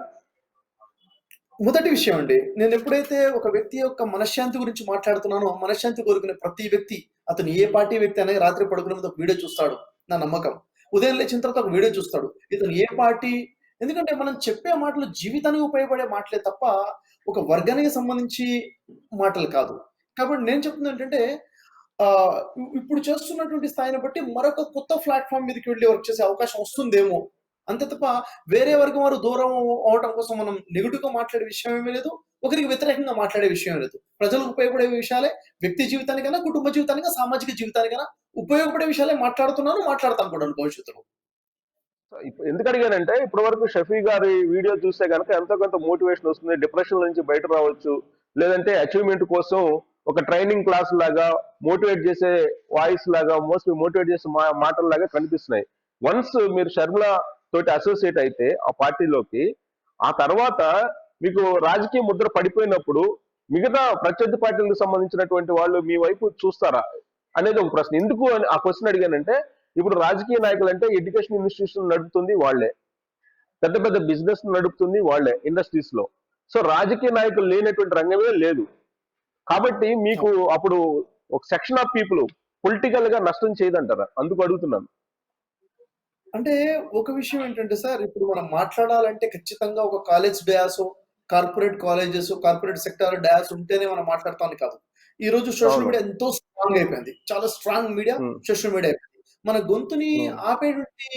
మొదటి విషయం అండి. నేనెప్పుడైతే ఒక వ్యక్తి యొక్క మనశ్శాంతి గురించి మాట్లాడుతున్నానో, మనశ్శాంతి కోరుకునే ప్రతి వ్యక్తి, అతను ఏ పార్టీ వ్యక్తి అనేది రాత్రి పడుకునే ముందు ఒక వీడియో చూస్తాడు. నా నమ్మకం. ఉదయం లేచిన తర్వాత ఒక వీడియో చూస్తాడు. ఇతను ఏ పార్టీ ఎందుకంటే మనం చెప్పే మాటలు జీవితానికి ఉపయోగపడే మాటలే తప్ప, ఒక వర్గానికి సంబంధించి మాటలు కాదు. కాబట్టి నేను చెప్తుందేంటంటే ఇప్పుడు చేస్తున్నటువంటి స్థాయిని బట్టి మరొక కొత్త ప్లాట్‌ఫార్మ్ మీదకి వెళ్లి వర్క్ చేసే అవకాశం వస్తుందేమో! అంతే తప్ప వేరే వర్గం వారు దూరం అవ్వటం కోసం మనం నెగెటివ్‌గా మాట్లాడే విషయం ఏమీ లేదు. ఒకరికి వ్యతిరేకంగా మాట్లాడే విషయం లేదు. ప్రజలకు ఉపయోగపడే విషయాలే వ్యక్తి జీవితానికైనా, కుటుంబ జీవితానికైనా, సామాజిక జీవితానికైనా ఉపయోగపడే విషయాలే మాట్లాడుతున్నాను, మాట్లాడతాను కూడాను భవిష్యత్తులో. ఎందుకు అడిగానంటే ఇప్పటి వరకు షఫీ గారి వీడియో చూస్తే కనుక ఎంతో కొంత మోటివేషన్ వస్తుంది, డిప్రెషన్ నుంచి బయట రావచ్చు, లేదంటే అచీవ్మెంట్ కోసం ఒక ట్రైనింగ్ క్లాస్ లాగా మోటివేట్ చేసే వాయిస్ లాగా మోస్ట్లీ మోటివేట్ చేసే మాటల్లాగా కనిపిస్తున్నాయి. వన్స్ మీరు షర్మిల తోటి అసోసియేట్ అయితే ఆ పార్టీలోకి, ఆ తర్వాత మీకు రాజకీయ ముద్ర పడిపోయినప్పుడు మిగతా ప్రత్యర్థి పార్టీలకు సంబంధించినటువంటి వాళ్ళు మీ వైపు చూస్తారా అనేది ఒక ప్రశ్న. ఎందుకు ఆ క్వశ్చన్ అడిగానంటే ఇప్పుడు రాజకీయ నాయకులు అంటే ఎడ్యుకేషన్ ఇన్స్టిట్యూషన్ నడుపుతుంది వాళ్ళే, పెద్ద పెద్ద బిజినెస్ నడుపుతుంది వాళ్ళే ఇండస్ట్రీస్ లో. సో రాజకీయ నాయకులు లేనటువంటి రంగమే లేదు. కాబట్టి మీకు అవును. అప్పుడు ఒక సెక్షన్ ఆఫ్ పీపుల్ పొలిటికల్ గా నష్టం చేయదంటారా? అందుకు అడుగుతున్నాను. అంటే ఒక విషయం ఏంటంటే సార్, ఇప్పుడు మనం మాట్లాడాలంటే ఖచ్చితంగా ఒక కాలేజ్ డయాసో, corporate colleges, corporate sector dais ఉంటేనే మనం మాట్లాడతామని కాదు. ఈరోజు సోషల్ అవును. మీడియా ఎంతో స్ట్రాంగ్ అయిపోయింది. చాలా స్ట్రాంగ్ మీడియా ఉమ్, సోషల్ మీడియా అయిపోయింది. మన గొంతుని ఉమ్, ఆపేటువంటి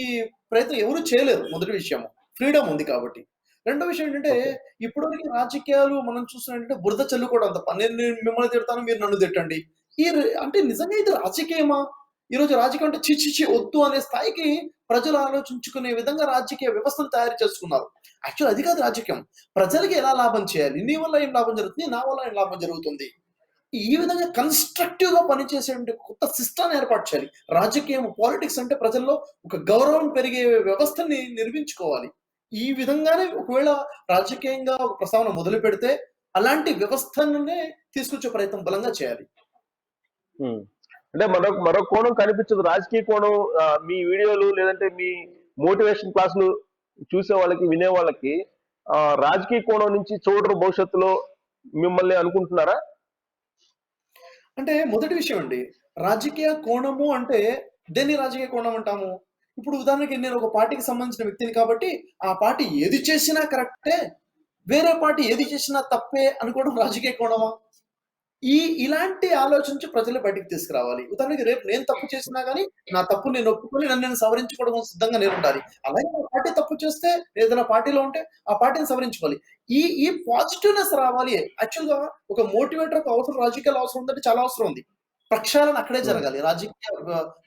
ప్రయత్నం ఎవరు చేయలేరు మొదటి విషయము. ఫ్రీడమ్ ఉంది కాబట్టి. రెండో విషయం ఏంటంటే, ఓకే. ఇప్పటివరకు రాజకీయాలు మనం చూస్తున్నట్టంటే బురద చల్లుకోవడం తప్ప. నేను మిమ్మల్ని తిడతాను, మీరు నన్ను తిట్టండి. అంటే నిజంగా ఇది రాజకీయమా? ఈరోజు రాజకీయం అంటే ఛీ! ఛీ! ఛీ! వద్దు అనే స్థాయికి ప్రజలు ఆలోచించుకునే విధంగా రాజకీయ వ్యవస్థను తయారు చేసుకున్నారు. యాక్చువల్ అది కాదు రాజకీయం. ప్రజలకి ఎలా లాభం చేయాలి? నీ వల్ల ఏం లాభం జరుగుతుంది? నా వల్ల ఏం లాభం జరుగుతుంది? ఈ విధంగా కన్‌స్ట్రక్టివ్‌గా పనిచేసేటువంటి కొత్త సిస్టమ్‌ని ఏర్పాటు చేయాలి. రాజకీయం, పాలిటిక్స్ అంటే ప్రజల్లో ఒక గౌరవం పెరిగే వ్యవస్థని నిర్మించుకోవాలి. ఈ విధంగానే ఒకవేళ రాజకీయంగా ఒక ప్రస్తావన మొదలుపెడితే అలాంటి వ్యవస్థలనే తీసుకొచ్చే ప్రయత్నం బలంగా చేయాలి. ఉమ్. అంటే మరో కోణం కనిపించదు రాజకీయ కోణం. మీ వీడియోలు లేదంటే మీ మోటివేషన్ క్లాసులు చూసే వాళ్ళకి వినే వాళ్ళకి రాజకీయ కోణం నుంచి చూడరు భవిష్యత్తులో మిమ్మల్ని అనుకుంటున్నారా? అంటే మొదటి విషయం అండి. రాజకీయ కోణము అంటే దేన్ని రాజకీయ కోణం అంటాము? ఇప్పుడు ఉదాహరణకి నేను ఒక పార్టీకి సంబంధించిన వ్యక్తిని కాబట్టి, ఆ పార్టీ ఏది చేసినా కరెక్టే, వేరే పార్టీ ఏది చేసినా తప్పే అనుకోవడం రాజకీయ కోణమా? ఇలాంటి ఆలోచించి ప్రజల్ని బయటికి తీసుకురావాలి. ఉదాహరణకి రేపు నేను తప్పు చేసినా గాని, నా తప్పు నేను ఒప్పుకొని నన్ను నేను సవరించుకోవడం సిద్ధంగా నేనుండాలి. అలాగే నా పార్టీ తప్పు చేస్తే ఏదైనా పార్టీలో ఉంటే ఆ పార్టీని సవరించుకోవాలి. ఈ పాజిటివ్‌నెస్ రావాలి. యాక్చువల్‌గా ఒక మోటివేటర్‌కి అవసరం రాజకీయాల్లో అవసరం ఉందంటే చాలా అవసరం ఉంది. ప్రక్షాళన అక్కడే ఉమ్, జరగాలి. రాజకీయ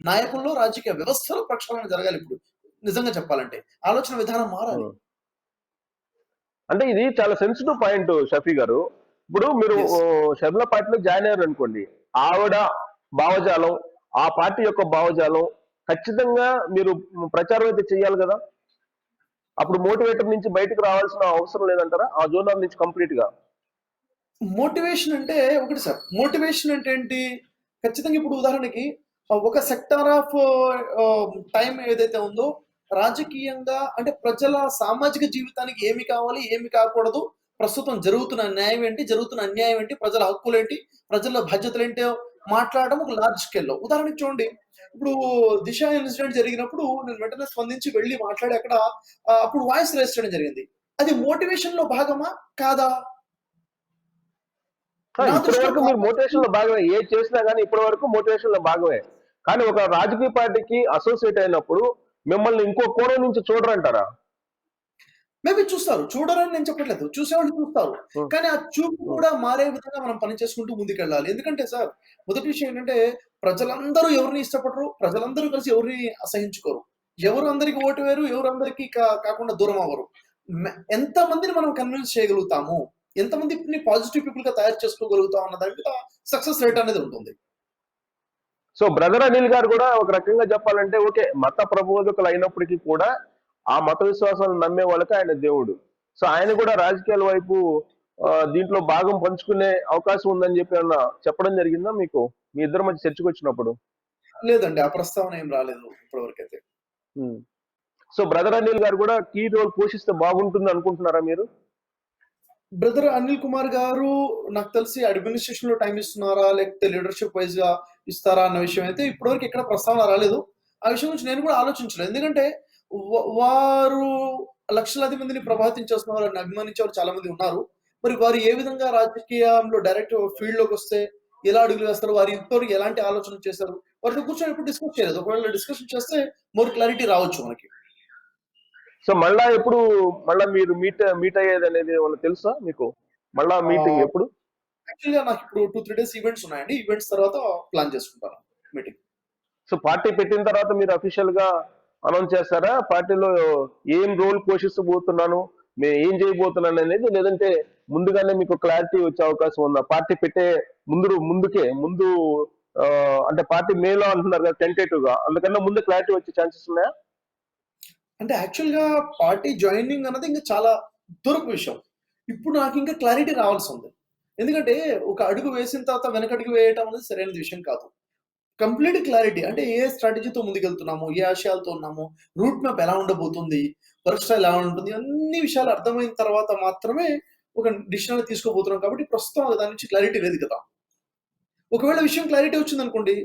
నాయకుల్లో, రాజకీయ వ్యవస్థలో ప్రక్షాళన జరగాలిప్పుడు. నిజంగా చెప్పాలంటే. ఆలోచన విధానం మారాలి. ఉమ్. అంటే ఇది చాలా సెన్సిటివ్ పాయింట్ షఫీ గారు. ఇప్పుడు మీరు ఎస్. షర్మిల పార్టీలో జాయిన్ అయ్యారు అనుకోండి, ఆవిడ భావజాలం, ఆ పార్టీ యొక్క భావజాలం ఖచ్చితంగా మీరు ప్రచారం అయితే చేయాలి కదా. అప్పుడు మోటివేటర్ నుంచి బయటకు రావాల్సిన అవసరం లేదంటారా ఆ జోనర్ నుంచి కంప్లీట్ గా? మోటివేషన్ అంటే ఒకటి సార్. మోటివేషన్ అంటే ఏంటి? ఖచ్చితంగా ఇప్పుడు ఉదాహరణకి ఒక సెక్టార్ ఆఫ్ టైం ఏదైతే ఉందో రాజకీయంగా అంటే ప్రజల సామాజిక జీవితానికి ఏమి కావాలి, ఏమి కాకూడదు, ప్రస్తుతం జరుగుతున్న న్యాయం ఏంటి, జరుగుతున్న అన్యాయం ఏంటి, ప్రజల హక్కులేంటి, ప్రజల బాధ్యతలేంటో మాట్లాడడం ఒక లార్జ్ స్కేల్‌లో. ఉదాహరణకి చూడండి, ఇప్పుడు 'దిశ' ఇన్సిడెంట్ జరిగినప్పుడు నేను వెంటనే స్పందించి వెళ్లి మాట్లాడి అక్కడ అప్పుడు వాయిస్ రైజ్ చేయడం జరిగింది. అది మోటివేషన్‌లో భాగమా? కాదా? నా ఇప్పటి దృష్టిలో వరకు మీరు కాదు. మోటివేషన్ లో భాగమే, ఏ చేసినా కానీ ఇప్పటి వరకు మోటివేషన్ లో భాగమే. కానీ ఒక రాజకీయ పార్టీకి అసోసియేట్ అయినప్పుడు మిమ్మల్ని ఇంకో కోణం నుంచి చూడరంటారా? మేబీ చూస్తారు. చూడరని నేను చెప్పట్లేదు. చూసేవాళ్ళు చూస్తారు. ఉం, కానీ ఆ చూపు ఉం. కూడా మారే విధంగా మనం పని చేసుకుంటూ ముందుకెళ్ళాలి. ఎందుకంటే సార్, మొదటి విషయం ఏంటంటే ప్రజలందరూ ఎవరిని ఇష్టపడరు. ప్రజలందరూ కలిసి ఎవరిని అసహించుకోరు. ఎవరు అందరికి ఓటు వేయరు. ఎవరు అందరికి కాకుండా దూరం అవ్వరు. ఎంతమందిని మనం కన్విన్స్ చేయగలుగుతాము? ఎంతమందిని పాజిటివ్ పీపుల్‌గా తయారు చేసుకోగలుగుతాం అన్న దాని మీద సక్సెస్ రేట్ అనేది ఉంటుంది. సో బ్రదర్ అనిల్ గారు కూడా ఒక రకంగా చెప్పాలంటే ఓకే, మత ప్రబోధకులు అయినప్పటికీ కూడా ఆ మత విశ్వాసాలను నమ్మే వాళ్ళకి ఆయన దేవుడు. సో ఆయన కూడా రాజకీయాల వైపు దీంట్లో భాగం పంచుకునే అవకాశం ఉందని చెప్పి ఏమన్నా చెప్పడం జరిగిందా మీకు, మీ ఇద్దరి మధ్య చర్చకు వచ్చినప్పుడు? లేదండి. ఆ ప్రస్తావన ఏం రాలేదు ఇప్పటివరకైతే. ఉం. సో బ్రదర్ అనిల్ గారు కూడా కీ రోల్ పోషిస్తే బాగుంటుంది అనుకుంటున్నారా మీరు? బ్రదర్ అనిల్ కుమార్ గారు నాకు తెలిసి అడ్మినిస్ట్రేషన్‌లో టైమ్ ఇస్తున్నారా? లేకపోతే లీడర్‌షిప్ వైస్‌గా ఇస్తారా? అన్న విషయం అయితే ఇప్పటివరకు ఎక్కడ ప్రస్తావన రాలేదు. ఆ విషయం గురించి నేను కూడా ఆలోచించలేదు. ఎందుకంటే వారు లక్షలాది మందిని ప్రభావితం చేస్తున్నారు. వారిని అభిమానించేవారు చాలా మంది ఉన్నారు. మరి వారు ఏ విధంగా రాజకీయంలో డైరెక్ట్ ఫీల్డ్‌లోకొస్తే ఎలా అడుగులు వేస్తారు? వారు ఇంతవరకు ఎలాంటి ఆలోచనలు చేశారు? వారితో కూర్చొని ఎప్పుడు డిస్కస్ చేయలేదు. ఒకవేళ డిస్కషన్ చేస్తే మోర్ క్లారిటీ రావచ్చు మనకి. సో మళ్ళా ఎప్పుడు, మళ్ళా మీరు మీట్ మీట్ అయ్యేది అనేది ఏమన్నా తెలుసా మీకు? మళ్ళా మీటింగ్ ఆహ్, ఎప్పుడు? యాక్చువల్‌గా నాకిప్పుడు 2, 3 డేస్ ఈవెంట్స్ ఉన్నాయండి. ఈవెంట్స్ తర్వాత ప్లాన్ చేసుకుంటాను మీటింగ్. సో పార్టీ పెట్టిన తర్వాత మీరు అఫీషియల్ గా అనౌన్స్ చేస్తారా పార్టీలో ఏం రోల్ పోషిస్తబోతున్నాను, నేను ఏం చేయబోతున్నాను అనేది? లేదంటే ముందుగానే మీకు క్లారిటీ వచ్చే అవకాశం ఉందా పార్టీ పెట్టే ముందు ఆ, అంటే పార్టీ మేలో అంటున్నారు కదా టెంటేటివ్ గా, అందుకన్నా ముందు క్లారిటీ వచ్చే ఛాన్సెస్ ఉన్నాయా? అంటే యాక్చువల్‌గా పార్టీ జాయినింగ్ అన్నది ఇంకా చాలా దూరపు విషయం. ఇప్పుడు నాకింకా క్లారిటీ రావాల్సుంది. ఎందుకంటే ఒక అడుగు వేసిన తర్వాత వెనకడుగు వేయటం అనేది సరైన విషయం కాదు. కంప్లీట్ క్లారిటీ అంటే ఏ స్ట్రాటజీతో ముందుకెళ్తున్నాము, ఏ ఆశయాలతో ఉన్నాము, రూట్ మ్యాప్ ఎలా ఉండబోతుంది, వర్క్ స్టైల్ ఎలా ఉంటుంది, అన్ని విషయాలు అర్థమైన తర్వాత మాత్రమే ఒక డిసిషన్ అనేది తీసుకోబోతున్నాం కాబట్టి ప్రస్తుతం దాని నుంచి క్లారిటీ లేదు కదా! ఒకవేళ విషయం క్లారిటీ వచ్చిందనుకోండి,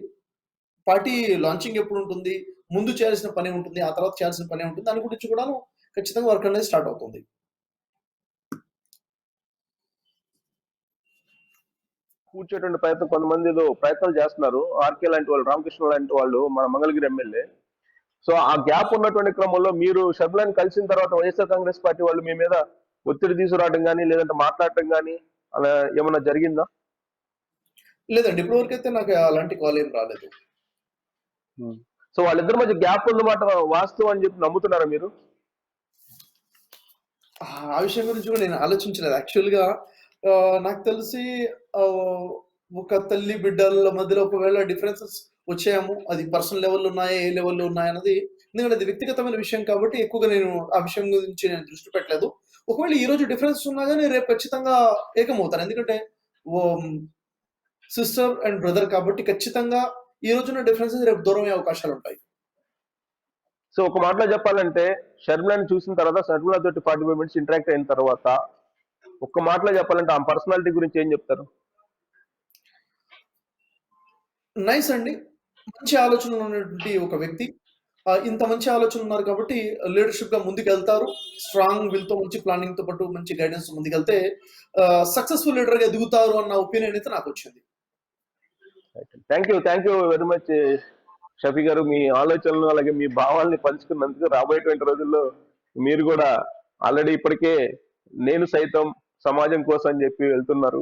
పార్టీ లాంచింగ్ ఎప్పుడుంటుంది? ముందు చేయాల్సిన పని ఉంటుంది. ఆ తర్వాత చేయాల్సిన పనే ఉంటుంది. దాని గురించి కూడాను ఖచ్చితంగా వర్క్ అనేది స్టార్ట్ అవుతుంది. కూర్చేటువంటి ప్రయత్నం కొంతమంది ఏదో ప్రయత్నాలు చేస్తున్నారు. ఆర్కే లాంటి వాళ్ళు, రామకృష్ణ లాంటి వాళ్ళు, మన మంగళగిరి ఎమ్మెల్యే. సో ఆ గ్యాప్ ఉన్నటువంటి క్రమంలో మీరు షర్మిలాని కలిసిన తర్వాత వైఎస్ఆర్ కాంగ్రెస్ పార్టీ వాళ్ళు మీ మీద ఒత్తిడి తీసుకురావడం కానీ, లేదంటే మాట్లాడటం కానీ అలా ఏమన్నా జరిగిందా? లేదండి. ఇప్పటి వరకైతే నాకు అలాంటి కాల్ ఏం రాలేదు. సో వాళ్ళిద్దరి మధ్య గ్యాప్ ఉందన్నమాట వాస్తవం అని చెప్పి నమ్ముతున్నారా మీరు? ఆ విషయం గురించి కూడా నేను ఆలోచించలేదు. యాక్చువల్‌గా నాకు తెలిసి ఆహ్, ఒక తల్లి బిడ్డల మధ్యలో ఒకవేళ డిఫరెన్సెస్ వచ్చాయేమో అది పర్సనల్ లెవెల్‌లో ఉన్నాయా? ఏ లెవెల్‌లో ఉన్నాయన్నది ఎందుకంటే అది వ్యక్తిగతమైన విషయం కాబట్టి ఎక్కువగా నేను ఆ విషయం గురించి నేను దృష్టి పెట్టలేదు. ఒకవేళ ఈరోజు డిఫరెన్స్ ఉన్నా గాని రేపు ఖచ్చితంగా ఏకమవుతాను. ఎందుకంటే ఓహ్! సిస్టర్ అండ్ బ్రదర్ కాబట్టి ఖచ్చితంగా ఈ రోజున్న డిఫరెన్సెస్ రేపు దూరమయ్యే అవకాశాలుంటాయి. సో ఒక మాటలో చెప్పాలంటే షర్మిలాని చూసిన తర్వాత, షర్మిలా తోటి 45 మినిట్స్ ఇంటరాక్ట్ అయిన తర్వాత ఒక్క మాటలో చెప్పాలంటే ఆ పర్సనాలిటీ గురించి ఏం చెప్తారు? నైస్ అండి. మంచి ఆలోచనలు ఉన్నటువంటి ఒక వ్యక్తి. ఇంత మంచి ఆలోచనలున్నారు కాబట్టి లీడర్‌షిప్‌గా ముందుకెళ్తారు. స్ట్రాంగ్ విల్‌తో మంచి ప్లానింగ్‌తో పాటు మంచి గైడెన్స్‌తో ముందుకెళ్తే సక్సెస్‌ఫుల్ లీడర్‌గా ఎదుగుతారు అన్న ఒపీనియన్ అయితే నాకొచ్చింది. Thank you very much Shafi గారు. మీ ఆలోచనలు అలాగే మీ భావాల్ని పంచుకున్నందుకు. రాబోయేటువంటి రోజుల్లో మీరు కూడా ఆల్రెడీ ఇప్పటికే నేను సైతం సమాజం కోసం అని చెప్పి వెళ్తున్నారు.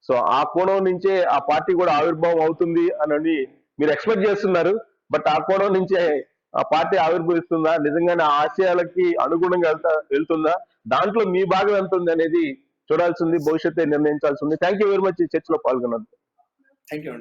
సో ఆ కోణం నుంచే ఆ పార్టీ కూడా ఆవిర్భావం అవుతుంది అని మీరు ఎక్స్పెక్ట్ చేస్తున్నారు. బట్ ఆ కోణం నుంచే ఆ పార్టీ ఆవిర్భవిస్తుందా, నిజంగానే ఆ ఆశయాలకి అనుగుణంగా వెళ్తుందా, దాంట్లో మీ భాగం ఎంత ఉంది అనేది చూడాల్సింది, భవిష్యత్తే నిర్ణయించాల్సింది. థ్యాంక్ యూ వెరీ మచ్ ఈ చర్చలో పాల్గొన్నది. Thank you.